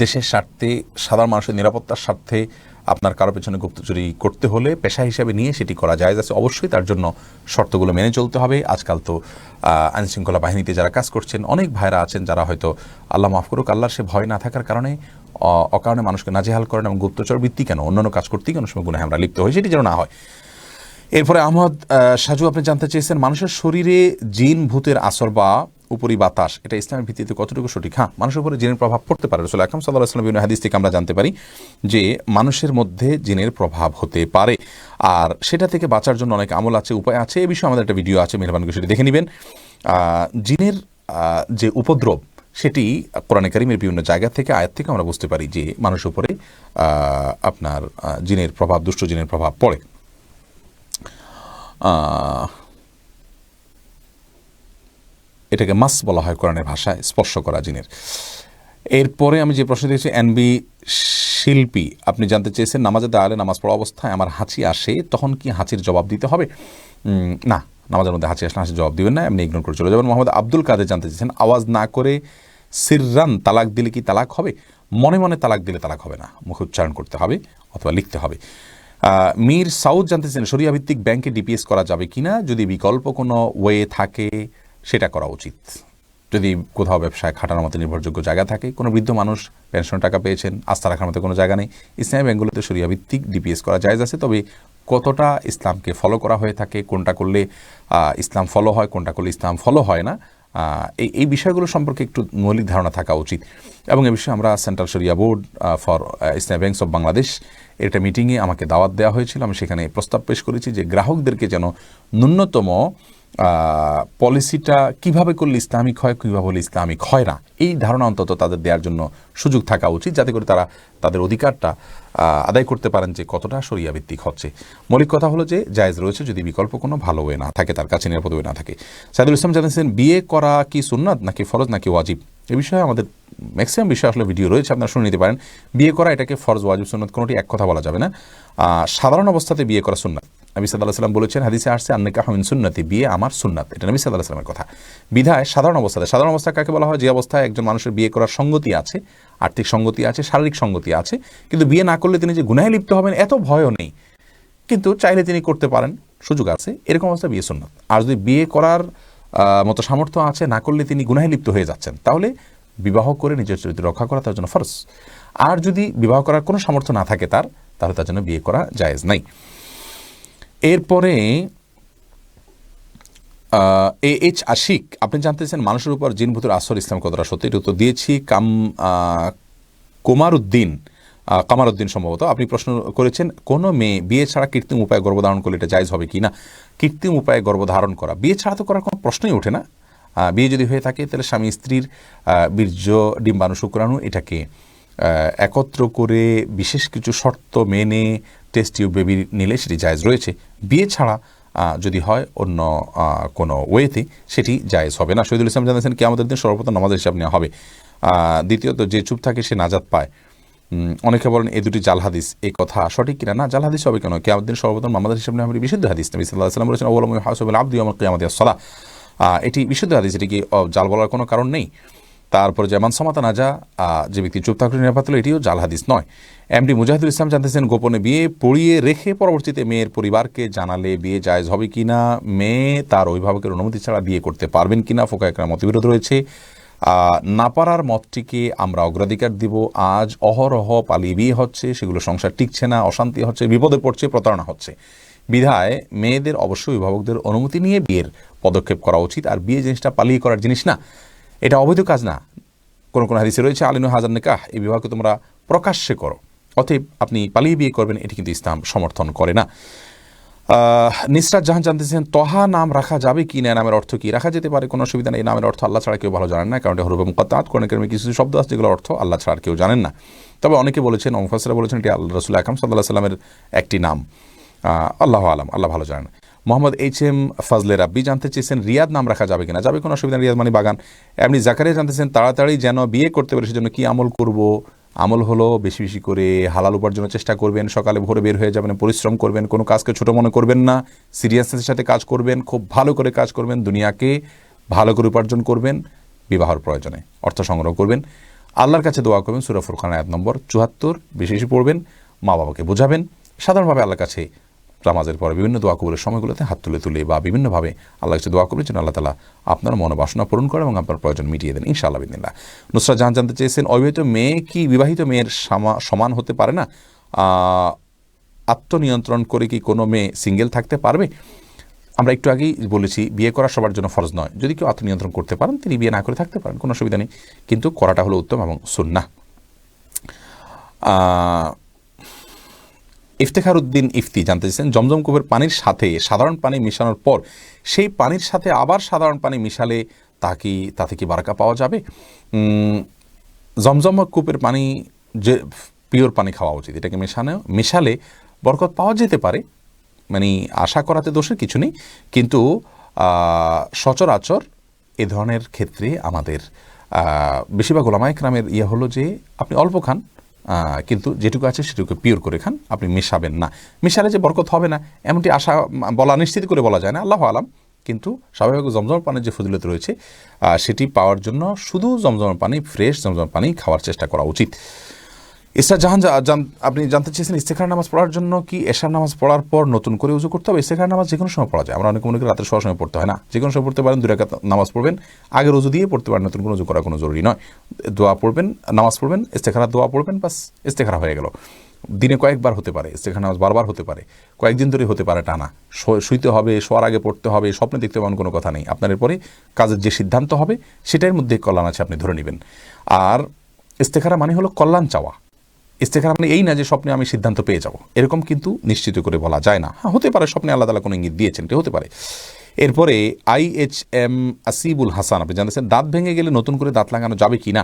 দেশের স্বার্থে, সাধারণ মানুষের নিরাপত্তার স্বার্থে আপনার কারো পেছনে গুপ্তচুরি করতে হলে পেশা হিসাবে নিয়ে সেটি করা জায়েজ আছে। অবশ্যই তার জন্য শর্তগুলো মেনে চলতে হবে। আজকাল তো আইনশৃঙ্খলা বাহিনীতে যারা কাজ করছেন, অনেক ভাইরা আছেন যারা হয়তো, আল্লাহ মাফ করুক, আল্লাহর সে ভয় না থাকার কারণে অকারণে মানুষকে নাজেহাল করেন, এবং গুপ্তচর বৃত্তি কেন, অন্যান্য কাজ করতেই কেন সময় গুনাহে আমরা লিপ্ত হই, সেটি যেন না হয়। এরপরে আহমদ সাজু আপনি জানতে চেয়েছেন, মানুষের শরীরে জিন ভূতের আসর বা উপরি বাতাস, এটা ইসলামের ভিত্তিতে কতটুকু সঠিক? হ্যাঁ, মানুষের উপরে জিনের প্রভাব পড়তে পারে। রাসূল আকরাম সাল্লাল্লাহু আলাইহি ওয়াসাল্লাম বিভিন্ন হাদিস থেকে আমরা জানতে পারি যে মানুষের মধ্যে জিনের প্রভাব হতে পারে, আর সেটা থেকে বাঁচার জন্য অনেক আমল আছে, উপায় আছে। এই বিষয়ে আমাদের একটা ভিডিও আছে, মেহরবানি করে সেটি দেখে নেবেন। জিনের যে উপদ্রব, সেটি কোরআনে কারীমের বিভিন্ন জায়গা থেকে, আয়াত থেকে আমরা বুঝতে পারি যে মানুষের উপরে আপনার জিনের প্রভাব, দুষ্ট জিনের প্রভাব পড়ে। এটাকে মাস বলা হয় কোরআনের ভাষায়, স্পর্শ করা জিনের। এরপরে আমি যে প্রশ্ন দিয়েছি, এনবি শিল্পী আপনি জানতে চেয়েছেন, নামাজে দাঁড়ালে নামাজ পড়া অবস্থায় আমার হাঁচি আসে, তখন কি হাঁচির জবাব দিতে হবে? না, নামাজের মধ্যে হাঁচি আসলে হাঁচির জবাব দিবেন না, এমনি ইগনোর করে চলে যাবেন। মোহাম্মদ আব্দুল কাদের জানতে চেয়েছেন, আওয়াজ না করে সিররান তালাক দিলে কি তালাক হবে? মনে মনে তালাক দিলে তালাক হবে না, মুখে উচ্চারণ করতে হবে অথবা লিখতে হবে। মীর সাউদ জানতে চেয়েছেন, শরিয়া ভিত্তিক ব্যাংকে ডিপিএস করা যাবে কিনা? যদি বিকল্প কোনো ওয়ে থাকে সেটা করা উচিত। যদি কোথাও ব্যবসায় খাটানোর মতো নির্ভরযোগ্য জায়গা থাকে, কোনো বৃদ্ধ মানুষ পেনশন টাকা পেয়েছেন, আস্থা রাখার মতো কোনো জায়গা নেই, ইসলামী ব্যাংকগুলোতে শরিয়া ভিত্তিক ডিপিএস করা জায়েজ আছে। তবে কতটা ইসলামকে ফলো করা হয়ে থাকে, কোনটা করলে ইসলাম ফলো হয়, কোনটা করলে ইসলাম ফলো হয় না, এই বিষয়গুলো সম্পর্কে একটু মৌলিক ধারণা থাকা উচিত। এবং এ বিষয়ে আমরা সেন্ট্রাল শরিয়া board for Islami banks of Bangladesh এটা মিটিংয়ে আমাকে দাওয়াত দেওয়া হয়েছিল, আমি সেখানে প্রস্তাব পেশ করেছি যে গ্রাহকদেরকে যেন ন্যূনতম পলিসিটা কিভাবে করলে ইসলামিক হয়, কীভাবে হলে ইসলামিক হয় না, এই ধারণা অন্তত তাদের দেওয়ার জন্য সুযোগ থাকা উচিত, যাতে করে তারা তাদের অধিকারটা আদায় করতে পারেন যে কতটা শরিয়া ভিত্তিক হচ্ছে। মৌলিক কথা হলো যে জায়েজ রয়েছে যদি বিকল্প কোনো ভালো ওয়ে না থাকে, তার কাছে নিরাপদ ওয়ে না থাকে। সাইদুল ইসলাম জানিয়েছেন, বিয়ে করা কি সুন্নাত নাকি ফরজ নাকি ওয়াজিব? এ বিষয়ে আমাদের ম্যাক্সিমাম বিষয়ে আসলে ভিডিও রয়েছে, আপনারা শুনে নিতে পারেন। বিয়ে করা এটাকে ফরজ, ওয়াজিব, সুন্নাত কোনোটি এক কথা বলা যাবে না। সাধারণ অবস্থাতে বিয়ে করা সুন্নাত। নবী সাল্লাল্লাহু আলাইহি ওয়াসাল্লাম বলেছেন, হাদিসে আসছে, আন-নিকাহু মিন সুন্নতি, বিয়ে আমার সুন্নাত, এটা নবী সাল্লাল্লাহু আলাইহি ওয়াসাল্লামের কথা। বিধায় সাধারণ অবস্থাতে, সাধারণ অবস্থা কাকে বলা হয়? যে অবস্থায় একজন মানুষের বিয়ে করার সঙ্গতি আছে, আর্থিক সঙ্গতি আছে, শারীরিক সঙ্গতি আছে, কিন্তু বিয়ে না করলে তিনি যে গুনাহে লিপ্ত হবেন এত ভয়ও নেই, কিন্তু চাইলে তিনি করতে পারেন, সুযোগ আছে, এরকম অবস্থা বিয়ে সুন্নাত। আর যদি বিয়ে করার মতো সামর্থ্য আছে, না করলে তিনি গুনাহে লিপ্ত হয়ে যাচ্ছেন, তাহলে বিবাহ করে নিজের চরিত্র রক্ষা করা তার জন্য ফরজ। আর যদি বিবাহ করার কোনো সামর্থ্য না থাকে তাহলে তার জন্য বিয়ে করা জায়েজ নাই। এরপরে এইচ আশিক, আপনি জানতেছেন মানুষের উপর জিন ভূতের আসর ইসলাম কতটা সত্যি? এটা উত্তর দিয়েছি। কামারউদ্দিন সম্ভবত আপনি প্রশ্ন করেছেন, কোনো মেয়ে বিয়ে ছাড়া কৃত্রিম উপায়ে গর্ভধারণ করলে এটা জায়েজ হবে কি না? কৃত্রিম উপায়ে গর্ভধারণ করা বিয়ে ছাড়া তো করার কোনো প্রশ্নই ওঠে না। বিয়ে যদি হয়ে থাকে তাহলে স্বামী স্ত্রীর বীর্য, ডিম্বাণু, শুক্রাণু এটাকে একত্র করে বিশেষ কিছু শর্ত মেনে টেস্ট টিউব বেবি নিলে সেটি জায়েজ রয়েছে। বিয়ে ছাড়া যদি হয় অন্য কোনো ওয়েতে সেটি জায়েজ হবে না। শহীদুল ইসলাম জানিয়েছেন কিয়ামতের দিন সর্বপ্রথম নামাজের হিসাব নেওয়া হবে। দ্বিতীয়ত যে চুপ থাকে সে নাজাত পায়। অনেকে বলেন এই দুটি জাল হাদিস, এই কথা সঠিক কিনা? না, জাল হাদিস হবে কেন? কিয়ামতের দিন সর্বপ্রথম নামাজের হিসাব নেওয়া হবে বিশুদ্ধ হাদিস। নবী সাল্লাল্লাহু আলাইহি ওয়াসাল্লাম বলেছেন আউয়ালু মা ইউহাসাবুল আবদু ইয়াউমাল কিয়ামাতি আস-সালাহ। এটি বিশুদ্ধ হাদিস, এটি কি জাল বলার কোনো কারণ নেই। তারপরে যেমন সমাতা নাজা, যে ব্যক্তি চুপ থাকলে নিরাপদ হলো, এটিও জাল হাদিস নয়। এমডি মুজাহিদুল ইসলাম জানতেছেন গোপনে বিয়ে পড়িয়ে রেখে পরবর্তীতে মেয়ের পরিবারকে জানালে বিয়ে জায়েজ হবে কিনা? মেয়ে তার অভিভাবকের অনুমতি ছাড়া বিয়ে করতে পারবেন কিনা? ফুকাহা একরাম মতবিরোধ রয়েছে। না পারার মতটিকে আমরা অগ্রাধিকার দিব। আজ অহরহ পালিয়ে বিয়ে হচ্ছে, সেগুলো সংসার টিকছে না, অশান্তি হচ্ছে, বিপদে পড়ছে, প্রতারণা হচ্ছে। বিধায় মেয়েদের অবশ্যই অভিভাবকদের অনুমতি নিয়ে বিয়ের পদক্ষেপ করা উচিত। আর বিয়ে জিনিসটা পালিয়ে করার জিনিস না, এটা অবৈধ কাজ না। কোন কোন হাদিসে রয়েছে আলিনু হাজার নিকাহ, এই বিবাহকে তোমরা প্রকাশ্যে করো। অতএব আপনি পালিয়ে বিয়ে করবেন, এটি কিন্তু ইসলাম সমর্থন করে না। নিসরাত জাহান জানতেছেন তহা নাম রাখা যাবে কি না? নামের অর্থ কি? রাখা যেতে পারে, কোনো অসুবিধা নেই। নামের অর্থ আল্লাহ ছাড়া কেউ ভালো জানেন না, কারণ এটা হরুফে মুকাত্তাআত, কোরআনে কারিমে কিছু শব্দ আছে যেগুলোর অর্থ আল্লাহ ছাড়া কেউ জানেন না। তবে অনেকে বলেছেন, মুফাসসিররা বলেছেন এটি আল্লাহ রাসূল আকরাম সাল্লাল্লাহু আলাইহি ওয়াসাল্লামের একটি নাম। আল্লাহু আলাম, আল্লাহ ভালো জানেন। মোহাম্মদ এইচ.এম. ফজলে রাব্বি জানতে চেয়েছেন রিয়াদ নাম রাখা যাবে কিনা? যাবে, কোনো অসুবিধা। রিয়াদ মানে বাগান। এমনি জাকারিয়া জানতেছেন তাড়াতাড়ি যেন বিয়ে করতে পারে সেজন্য কি আমল করব? আমল হলো বেশি বেশি করে হালাল উপার্জনের চেষ্টা করবেন, সকালে ভোরে বের হয়ে যাবেন, পরিশ্রম করবেন, কোনো কাজকে ছোট মনে করবেন না, সিরিয়াসনেসের সাথে কাজ করবেন, খুব ভালো করে কাজ করবেন, দুনিয়াকে ভালো করে উপার্জন করবেন, বিবাহের প্রয়োজনে অর্থ সংগ্রহ করবেন, আল্লাহর কাছে দোয়া করবেন, সূরা ফুরকান আয়াত নম্বর ৭৪ বেশি বেশি পড়বেন, মা বাবাকে বোঝাবেন, সাধারণভাবে আল্লাহর কাছে নামাজের পরে বিভিন্ন দোয়া কবুলের সময়গুলোতে হাত তুলে বা বিভিন্নভাবে আল্লাহর কাছে দোয়া করবেন যেন আল্লাহ তাআলা আপনার মনোবাসনা পূরণ করে এবং আপনার প্রয়োজন মিটিয়ে দেন ইনশাআল্লাহ বিদিনিল্লাহ। নুসরাত জাহান জানতে চেয়েছেন অবিবাহিত মেয়ে কি বিবাহিত মেয়ের সমান হতে পারে না? আত্মনিয়ন্ত্রণ করে কি কোনো মেয়ে সিঙ্গেল থাকতে পারবে? আমরা একটু আগেই বলেছি বিয়ে করা সবার জন্য ফরজ নয়। যদি কেউ আত্মনিয়ন্ত্রণ করতে পারেন তিনি বিয়ে না করে থাকতে পারেন, কোনো অসুবিধা নেই, কিন্তু করাটা হলো উত্তম এবং সুন্নাহ। ইফতেখার উদ্দিন ইফতি জানতে চাইছেন জমজম কূপের পানির সাথে সাধারণ পানি মিশানোর পর সেই পানির সাথে আবার সাধারণ পানি মিশালে তাতে কি বারাকা পাওয়া যাবে? জমজম কূপের পানি যে পিওর পানি খাওয়া উচিত, এটাকে মেশালে বরকত পাওয়া যেতে পারে, মানে আশা করাতে দোষের কিছু নেই, কিন্তু সচরাচর এ ধরনের ক্ষেত্রে আমাদের বেশিরভাগ ওলামায়ে কেরামের হলো যে আপনি অল্প খান, কিন্তু যেটুকু আছে সেটুকু পিওর করে খান, আপনি মেশাবেন না। মেশালে যে বরকত হবে না এমনটি আশা বলা নিশ্চিত করে বলা যায় না, আল্লাহু আলাম। কিন্তু স্বাভাবিক জমজম পানির যে ফজিলত রয়েছে সেটি পাওয়ার জন্য শুধু জমজম পানি, ফ্রেশ জমজম পানি খাওয়ার চেষ্টা করা উচিত। ইসরা জাহান আপনি জানতে চেয়েছেন ইস্তেখার নামাজ পড়ার জন্য কি এশার নামাজ পড়ার পর নতুন করে উজু করতে হবে? ইস্তেখার নামাজ যে কোনো সময় পড়া যায়। আমরা অনেক মনে করি রাতের সবার সময় পড়তে হয় না, যে কোনো সময় পড়তে পারেন। 2 রাকাত নামাজ পড়বেন, আগের উজু দিয়ে পড়তে পারেন, নতুন কোনো উজু করা কোনো জরুরি নয়। দোয়া পড়বেন, নামাজ পড়বেন, ইস্তেখারা দোয়া পড়বেন, বাস ইস্তেখারা হয়ে গেল। দিনে কয়েকবার হতে পারে, ইস্তেখার নামাজ বারবার হতে পারে, কয়েকদিন ধরে হতে পারে টানা। শুইতে হবে, শোয়ার আগে পড়তে হবে, স্বপ্নে দেখতে পাবেন, কোনো কথা নেই। আপনার এরপরে কাজের যে সিদ্ধান্ত হবে সেটার মধ্যে কল্যাণ আছে, আপনি ধরে নেবেন। আর ইস্তেখারা মানে হলো কল্যাণ চাওয়া। ইস্তেখারা মানে এই না যে স্বপ্নে আমি সিদ্ধান্ত পেয়ে যাব, এরকম কিন্তু নিশ্চিত করে বলা যায় না। হ্যাঁ, হতে পারে স্বপ্নে আল্লাহ তাআলা কোনো ইঙ্গিত দিয়েছেন, এটা হতে পারে। এরপরে IHM আসিবুল হাসান আপনি জানতেছেন দাঁত ভেঙে গেলে নতুন করে দাঁত লাগানো যাবে কি না?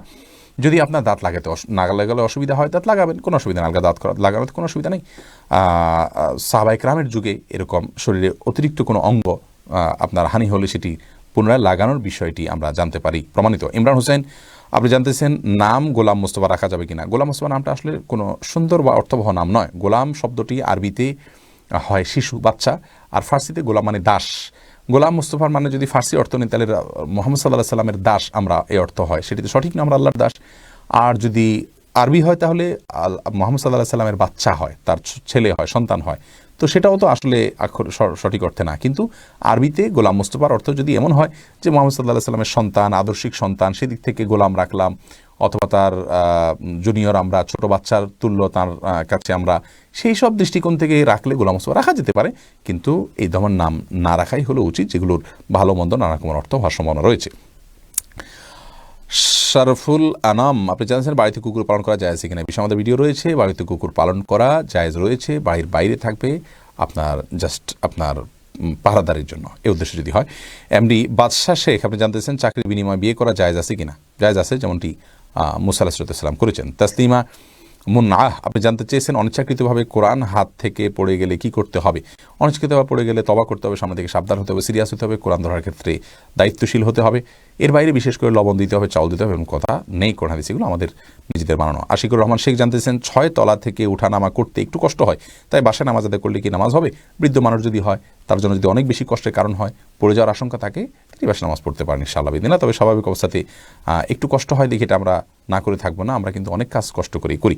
যদি আপনার দাঁত লাগাতে না লাগালে অসুবিধা হয়, দাঁত লাগাবেন, কোনো অসুবিধা নেই। আলগা দাঁত লাগানোতে কোনো অসুবিধা নেই। সাহাবায়ে কেরামের যুগে এরকম শরীরে অতিরিক্ত কোনো অঙ্গ আপনার হানি হলে সেটি পুনরায় লাগানোর বিষয়টি আমরা জানতে পারি, প্রমাণিত। ইমরান হোসেন আপনি জানতেছেন নাম গোলাম মোস্তফা রাখা যাবে কিনা? গোলাম মোস্তফা নামটা আসলে কোনো সুন্দর বা অর্থবহ নাম নয়। গোলাম শব্দটি আরবিতে হয় শিশু, বাচ্চা, আর ফার্সিতে গোলাম মানে দাস। গোলাম মুস্তফার মানে যদি ফার্সি অর্থ নেই তাহলে মুহাম্মদ সাল্লাল্লাহু আলাইহি সাল্লামের দাস আমরা এই অর্থ হয়, সেটি তো সঠিক না, আমরা আল্লাহর দাস। আর যদি আরবি হয় তাহলে মুহাম্মদ সাল্লাল্লাহু আলাইহি সাল্লামের বাচ্চা হয়, তার ছেলে হয়, সন্তান হয়, তো সেটাও তো আসলে সঠিক অর্থে না। কিন্তু আরবিতে গোলাম মুস্তফার অর্থ যদি এমন হয় যে মুহাম্মদ সাল্লাল্লাহু আলাইহি সাল্লামের সন্তান, আদর্শিক সন্তান, সেদিক থেকে গোলাম রাখলাম, অথবা তার জুনিয়র আমরা, ছোট বাচ্চার তুল্য তার কাছে আমরা, সেই সব দৃষ্টিকোণ থেকে রাখলে গোলাম মোস্তফা রাখা যেতে পারে, কিন্তু এই ধরনের নাম না রাখাই হলো উচিত, যেগুলোর ভালো মন্দ নানা রকমের অর্থ হওয়ার সম্ভাবনা রয়েছে। শরফুল আনাম আপনি জানেন বাড়িতে কুকুর পালন করা যায় কিনা, বিষয়ে আমাদের ভিডিও রয়েছে। বাড়িতে কুকুর পালন করা জায়েজ রয়েছে, বাড়ির বাইরে থাকবে, আপনার জাস্ট আপনার পাহারাদারির জন্য, এই উদ্দেশ্যে যদি হয়। এমডি বাদশাহ শেখ আপনি জানতেছেন চাকরির বিনিময়ে বিয়ে করা জায়েজ আছে কিনা। জায়েজ আছে, যেমনটি মুসা আলাইহিস সালাম করেছেন। তাসলিমা মুন্নাহ আপনি জানতে চেয়েছেন অনিচ্ছাকৃতভাবে কোরআন হাত থেকে পড়ে গেলে কি করতে হবে। অনিচ্ছাকৃতভাবে পড়ে গেলে তওবা করতে হবে, সামনে থেকে সাবধান হতে হবে, সিরিয়াস হতে হবে, কোরআন ধরার ক্ষেত্রে দায়িত্বশীল হতে হবে। এর বাইরে বিশেষ করে লবণ দিতে হবে, চাউল দিতে হবে এরকম কথা নেই কোরআন হাদিসে, এগুলো আমাদের নিজেদের বানানো। আশিকুর রহমান শেখ জানতেছেন 6 তলা থেকে উঠানামা করতে একটু কষ্ট হয়, তাই বাসায় নামাজ আদায় করলে কি নামাজ হবে। বৃদ্ধ মানুষ যদি হয়, তার জন্য যদি অনেক বেশি কষ্টের কারণ হয়, পড়ে যাওয়ার আশঙ্কা থাকে, তিনি বাসায় নামাজ পড়তে পারেন ইনশাআল্লাহ বিদিনা। তবে স্বাভাবিক অবস্থাতে একটু কষ্ট হয় দেখে এটা আমরা না করে থাকবো না, আমরা কিন্তু অনেক কাজ কষ্ট করেই করি।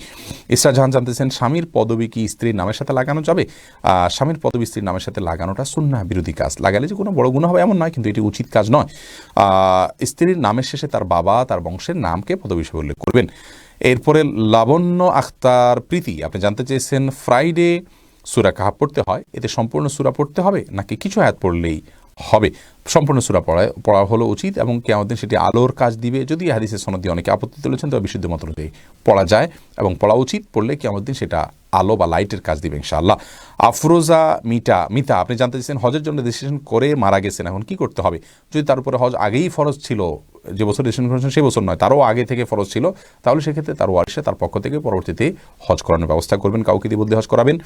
ইসরা জাহান জানতেছেন স্বামীর পদবি কি স্ত্রীর নামের সাথে লাগানো যাবে। স্বামীর পদবি স্ত্রীর নামের সাথে লাগানোটা সুন্নাহ বিরোধী কাজ। লাগালে যে কোনো বড় গুনাহ হবে এমন নয়, কিন্তু এটি উচিত কাজ নয়। স্ত্রীর নামের শেষে তার বাবা, তার বংশের নামকে পদবি হিসেবে উল্লেখ করবেন। এরপরে লাবণ্য আখতার প্রীতি আপনি জানতে চেয়েছেন ফ্রাইডে সূরা কাহাফ পড়তে হয়, এতে সম্পূর্ণ সূরা পড়তে হবে নাকি কিছু আয়াত পড়লেই হবে। সম্পূর্ণ সূরা পড়া হলো উচিত, এবং কিয়ামত দিন সেটি আলোর কাজ দিবে। যদি হাদিসের সনদ দিয়ে অনেকে আপত্তি তুলেছেন, তবে বিশুদ্ধ মত অনুযায়ী পড়া যায় এবং পড়া উচিত। পড়লে কিয়ামত দিন সেটা আলো বা লাইটের কাজ দিবে ইনশাআল্লাহ। আফরোজা মিতা আপনি জানতে চাইছেন হজের জন্য রেজিস্ট্রেশন করে মারা গেছেন, এখন কি করতে হবে। যদি তার উপরে হজ আগেই ফরজ ছিল, যে বছর রেজিস্ট্রেশন করেছেন সেই বছর নয়, তারও আগে থেকে ফরজ ছিল, তাহলে সেক্ষেত্রে তার ওয়ারিশে তার পক্ষ থেকে পরবর্তীতে হজ করানোর ব্যবস্থা করবেন, কাউকে দিয়ে বলতে হজ করাবেন।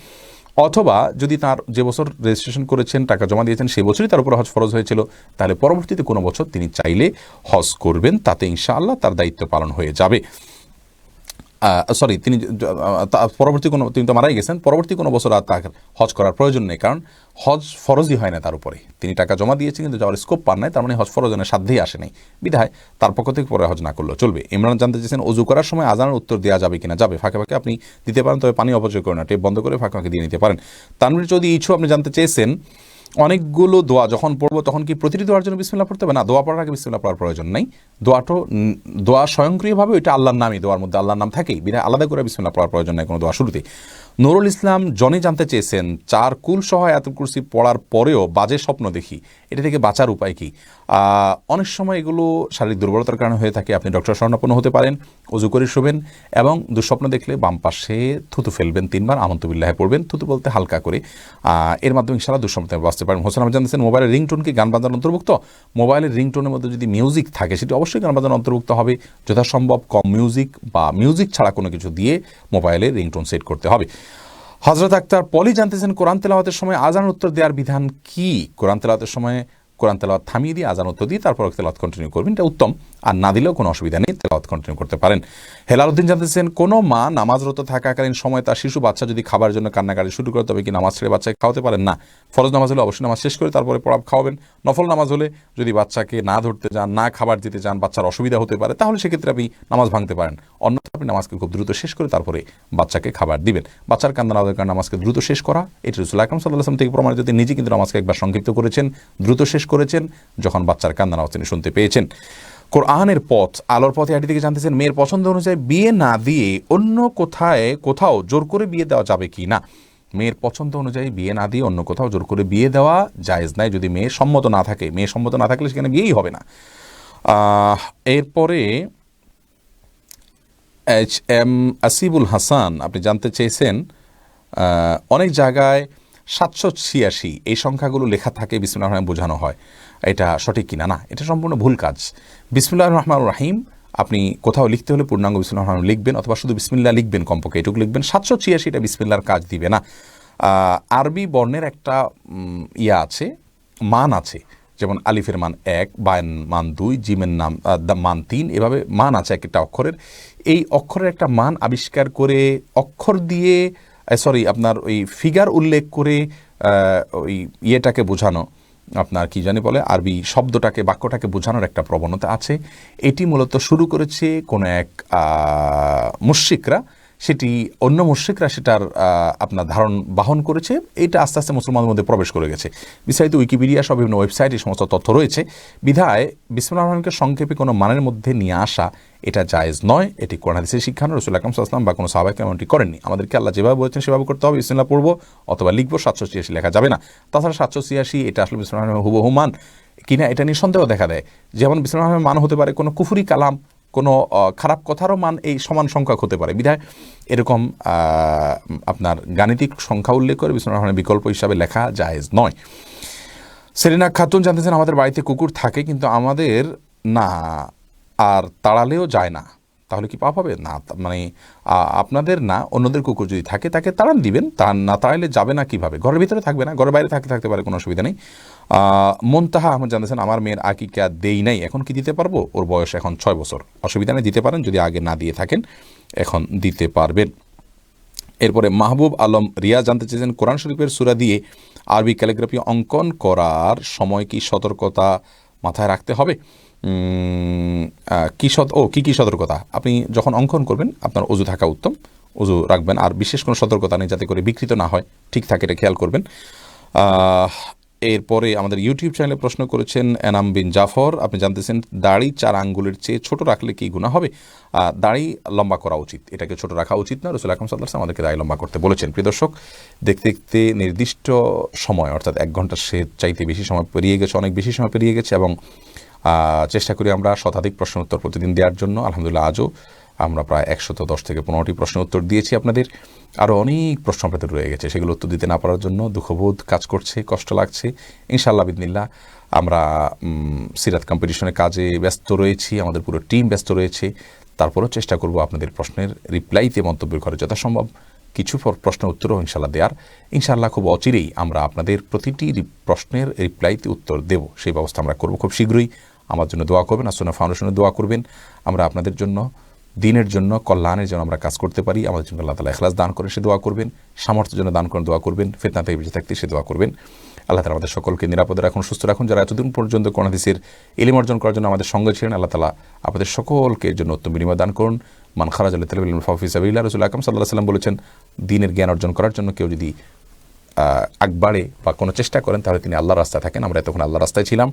অথবা যদি তার যে বছর রেজিস্ট্রেশন করেছেন, টাকা জমা দিয়েছেন, সেই বছরই তার উপর হজ ফরজ হয়েছিল, তাহলে পরবর্তীতে কোনো বছর তিনি চাইলে হজ করবেন, তাতে ইনশাআল্লাহ তার দায়িত্ব পালন হয়ে যাবে। তিনি তিনি তো মারাই গেছেন, পরবর্তী কোনো বছর আর তার হজ করার প্রয়োজন নেই, কারণ হজ ফরজই হয় না তার উপরে। তিনি টাকা জমা দিয়েছেন কিন্তু যাওয়ার স্কোপ পান নাই, তার মানে হজ ফরজনের সাধ্যেই আসে নাই, বিধায় তার পক্ষ থেকে পরে হজ না করলেও চলবে। ইমরান জানতে চেয়েছেন অজু করার সময় আজানের উত্তর দেওয়া যাবে কিনা। যাবে, ফাঁকে ফাঁকে আপনি দিতে পারেন, তবে পানি অপচয় করে না, টেপ বন্ধ করে ফাঁকে ফাঁকে দিয়ে নিতে পারেন। তানভীর চৌধুরী ইচ্ছু আপনি জানতে চেয়েছেন অনেকগুলো দোয়া যখন পড়বো তখন কি প্রতিটি দোয়ার জন্য বিসমিল্লাহ পড়তে হবে না। দোয়া পড়ার আগে বিসমিল্লাহ পড়ার প্রয়োজন নেই। দোয়া স্বয়ংক্রিয়ভাবে ওইটা আল্লাহর নামই, দোয়ার মধ্যে আল্লাহর নাম থাকেই, বিধায় আলাদা করে বিসমিল্লাহ পড়ার প্রয়োজন নেই কোনো দোয়া শুরুতে। নুরুল ইসলাম জনি জানতে চেয়েছেন 4 কুল সহ আয়াতুল কুরসি পড়ার পরেও বাজে স্বপ্ন দেখি, এটা থেকে বাঁচার উপায় কি। অনেক সময় এগুলো শারীরিক দুর্বলতার কারণে হয়ে থাকে। আপনি ডক্টর শরণাপন্ন হতে পারেন, অজু করে শুবেন এবং দুঃস্বপ্ন দেখলে বাম পাশে থুতু ফেলবেন, 3 বার আমন্তু বিল্লাহে পড়বেন, থুতু বলতে হালকা করে। এর মাধ্যমে ইনশাআল্লাহ দুঃস্বপ্ন থেকে বাঁচতে পারেন। হোসেন আহমেদ জানতেছেন মোবাইলের রিংটোন কি গান বাজানোর অন্তর্ভুক্ত। মোবাইলের রিংটোনের মধ্যে যদি মিউজিক থাকে সেটি অবশ্যই গান বাজানোর অন্তর্ভুক্ত হবে। যথাসম্ভব কম মিউজিক বা মিউজিক ছাড়া কোনো কিছু দিয়ে মোবাইলের রিংটোন সেট করতে হবে। হযরত আক্তার পলি জানতেছেন কোরআন তেলাওয়াতের সময় আজানের উত্তর দেওয়ার বিধান কি। কোরআন তেলাওয়াতের সময় কোরআন তেলাওয়াত থামিয়ে দিয়ে আজান উত্তর দিয়ে তারপর তেলাওয়াত কন্টিনিউ করবেন, এটা উত্তম। আর না দিলেও কোনো অসুবিধা নেই, তেলাওয়াত কন্টিনিউ করতে পারেন। হেলাল উদ্দিন জানতেছেন কোনো মা নামাজরত থাকাকালীন সময় তার শিশু বাচ্চা যদি খাবার জন্য কান্নাকাটি শুরু করে, তবে কি নামাজ ছেড়ে বাচ্চাকে খাওয়াতে পারেন না। ফরজ নামাজ হলে অবশ্যই নামাজ শেষ করে তারপরে পড়া খাওয়াবেন। নফল নামাজ হলে যদি বাচ্চাকে না ধরতে যান, না খাবার দিতে যান, বাচ্চার অসুবিধা হতে পারে, তাহলে সেক্ষেত্রে আপনি নামাজ ভাঙতে পারেন। অন্যথা আপনি নামাজকে খুব দ্রুত শেষ করে তারপরে বাচ্চাকে খাবার দিবেন। বাচ্চার কান্না না দরকার, নামাজকে দ্রুত শেষ করা, এটি রাসূল আকরাম সাল্লাল্লাহু আলাইহি ওয়াসাল্লাম থেকে প্রমাণিত। তিনি নিজে কিন্তু নামাজকে একবার সংক্ষিপ্ত করেছেন, দ্রুত শেষ করেছেন যখন বাচ্চার কান্না আওয়াজ তিনি শুনতে পেয়েছেন। কোরআনের পথ আলোর পথে এটি থেকে জানতেছেন মেয়ের পছন্দ অনুযায়ী বিয়ে না দিয়ে অন্য কোথাও জোর করে বিয়ে দেওয়া যাবে কি না। মেয়ের পছন্দ অনুযায়ী বিয়ে না দিয়ে অন্য কোথাও জোর করে বিয়ে দেওয়া জায়েজ নাই, যদি মেয়ে সম্মত না থাকে। মেয়ে সম্মত না থাকলে সেখানে বিয়েই হবে না। এরপরে HM আসিবুল হাসান আপনি জানতে চেয়েছেন অনেক জায়গায় 786 এই সংখ্যাগুলো লেখা থাকে, বিসমিল্লাহির রহমানির রহিম বোঝানো হয়, এটা সঠিক কিনা। না, এটা সম্পূর্ণ ভুল কাজ। বিসমিল্লাহির রহমানির রহিম আপনি কোথাও লিখতে হলে পূর্ণাঙ্গ বিসমিল্লাহির রহমানির রহিম লিখবেন, অথবা শুধু বিসমিল্লাহ লিখবেন, কমপক্ষে এটুকু লিখবেন। 786 এটা বিসমিল্লাহর কাজ দিবে না। আরবি বর্ণের একটা আছে, মান আছে, যেমন আলিফের মান 1, বায়ের মান 2, জিমের মান 3, এভাবে মান আছে এক একটা অক্ষরের। এই অক্ষরের একটা মান আবিষ্কার করে অক্ষর দিয়ে আপনার ওই ফিগার উল্লেখ করে ওই ইয়েটাকে বোঝানো, আপনার কি জানি বলে আরবি শব্দটাকে, বাক্যটাকে বোঝানোর একটা প্রবণতা আছে। এটি মূলত শুরু করেছে কোনো এক মুশরিকরা, সেটি অন্য মুশরিকরা সেটার আপনার ধারণ বহন করেছে, এটা আস্তে আস্তে মুসলমানদের মধ্যে প্রবেশ করে গেছে। বিস্তারিত উইকিপিডিয়া সব বিভিন্ন ওয়েবসাইট এই সমস্ত তথ্য রয়েছে। বিধায় বিসমিল্লাহির রহমানির রহিমকে সংক্ষেপে কোনো মানের মধ্যে নিয়ে আসা এটা জায়েজ নয়। এটি কোরআন হাদিসের শিক্ষা নয়, রাসূল আকরাম সাল্লাল্লাহু আলাইহি ওয়াসাল্লাম বা কোনো সাহাবায়ে কেরাম এমনটি করেননি। আমাদেরকে আল্লাহ যেভাবে বলেছেন সেভাবে করতে হবে। বিসমিল্লাহ পড়বো অথবা লিখবো, 786 লেখা যাবে না। তাছাড়া 786 এটা আসলে বিসমিল্লাহির রহমানির রহিম হুবহু মান কিনা এটা নিয়ে সন্দেহ দেখা দেয়। যেমন বিসমিল্লাহির রহমানির রহিম মান হতে পারে কোনো কুফরি কালাম, কোনো খারাপ কথারও মান এই সমান সংখ্যক হতে পারে। বিধায় এরকম আপনার গাণিতিক সংখ্যা উল্লেখ করে বিসমিল্লাহির রহমানির রহিম বিকল্প হিসাবে লেখা জায়েজ নয়। সেলিনা খাতুন জানতেছেন, আমাদের বাড়িতে কুকুর থাকে কিন্তু আমাদের না, আর তাড়ালেও যায় না, তাহলে কি পাপ হবে? না, মানে আপনাদের না, অন্যদের কুকুর যদি থাকে তাকে তাড়ান দিবেন, তা না তাড়াইলে যাবে না কিভাবে? ঘরের ভিতরে থাকবে না, ঘরের বাইরে থাকতে পারে, কোনো অসুবিধা নেই। মুনতাহা আহমদ জানতেছেন, আমার মেয়ের আকিকা দেই নাই, এখন কি দিতে পারবো? ওর বয়স এখন 6 বছর। অসুবিধা নেই, দিতে পারেন, যদি আগে না দিয়ে থাকেন এখন দিতে পারবেন। এরপরে মাহবুব আলম রিয়া জানতে চেয়েছেন, কোরআন শরীফের সূরা দিয়ে আরবি ক্যালিগ্রাফি অঙ্কন করার সময় কি সতর্কতা মাথায় রাখতে হবে? কী সতর্কতা? আপনি যখন অঙ্কন করবেন আপনার অজু থাকা উত্তম, অজু রাখবেন, আর বিশেষ কোনো সতর্কতা নেই যাতে করে বিকৃত না হয়, ঠিক থাকে এটা খেয়াল করবেন। এরপরে আমাদের ইউটিউব চ্যানেলে প্রশ্ন করেছেন এনাম বিন জাফর, আপনি জানতেছেন দাড়ি 4 আঙ্গুলের চেয়ে ছোট রাখলে কি গুনাহ হবে? দাড়ি লম্বা করা উচিত, এটাকে ছোট রাখা উচিত না। রাসূল আকরাম সাল্লাল্লাহু আলাইহি ওয়াসাল্লাম আমাদেরকে দাড়ি লম্বা করতে বলেছেন। প্রিয় দর্শক, দেখতে দেখতে নির্দিষ্ট সময় অর্থাৎ 1 ঘন্টা সে চাইতে বেশি সময় পেরিয়ে গেছে, অনেক বেশি সময় পেরিয়ে গেছে, এবং চেষ্টা করি আমরা শতাধিক প্রশ্ন উত্তর প্রতিদিন দেওয়ার জন্য। আলহামদুলিল্লাহ আজও আমরা প্রায় 110 থেকে 15টি প্রশ্ন উত্তর দিয়েছি আপনাদের। আরও অনেক প্রশ্ন আপনাদের রয়ে গেছে, সেগুলো উত্তর দিতে না পারার জন্য দুঃখবোধ কাজ করছে, কষ্ট লাগছে। ইনশাআল্লাহ বিদিনিল্লাহ আমরা সিরাত কম্পিটিশনের কাজে ব্যস্ত রয়েছি, আমাদের পুরো টিম ব্যস্ত রয়েছে। তারপরেও চেষ্টা করব আপনাদের প্রশ্নের রিপ্লাইতে মন্তব্যের ঘরে যথাসম্ভব কিছু প্রশ্ন উত্তরও ইনশাআল্লাহ দেওয়ার। ইনশাআল্লাহ খুব অচিরেই আমরা আপনাদের প্রতিটি প্রশ্নের রিপ্লাইতে উত্তর দেব, সেই ব্যবস্থা আমরা করব খুব শীঘ্রই। আমার জন্য দোয়া করবেন, আসুন্নাহ ফাউন্ডেশনে দোয়া করবেন। আমরা আপনাদের জন্য, দিনের জন্য, কল্যাণের জন্য আমরা কাজ করতে পারি। আমাদের জন্য আল্লাহ তাআলা ইখলাস দান করেন, সে দোয়া করবেন। সামর্থ্যের জন্য দান করেন, দোয়া করবেন। ফিতনা থেকে বেঁচে থাকতে সে দোয়া করবেন। আল্লাহ তাআলা আমাদের সকলকে নিরাপদে রাখুন, সুস্থ রাখুন। যারা এতদিন পর্যন্ত কোরআন হাদিসের ইলম অর্জন করার জন্য আমাদের সঙ্গে ছিলেন, আল্লাহ তাআলা আপনাদের সকলকে এর জন্য উত্তম বিনিময় দান করুন। মান খারাজা লিতালাবিল ইলমি ফাহুয়া ফি সাবিলিল্লাহ। রাসূল আকরাম সাল্লাল্লাহু আলাইহি ওয়াসাল্লাম বলেছেন, দ্বীনের জ্ঞান অর্জন করার জন্য কেউ যদি আগবাড়ে বা কোনো চেষ্টা করেন তাহলে তিনি আল্লাহর রাস্তায় থাকেন। আমরা এতক্ষণ আল্লাহর রাস্তায় ছিলাম,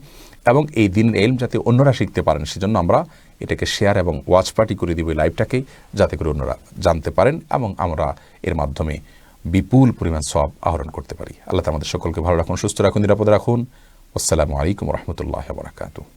এবং এই দিনের ইলম যাতে অন্যরা শিখতে পারেন সেজন্য আমরা এটাকে শেয়ার এবং ওয়াচ পার্টি করে দিব এই লাইভটাকে, যাতে করে অন্যরা জানতে পারেন এবং আমরা এর মাধ্যমে বিপুল পরিমাণ সওয়াব আহরণ করতে পারি। আল্লাহ আমাদের সকলকে ভালো রাখুন, সুস্থ রাখুন, নিরাপদে রাখুন। আসসালামু আলাইকুম ওয়া রাহমাতুল্লাহি ওয়া বারাকাতুহু।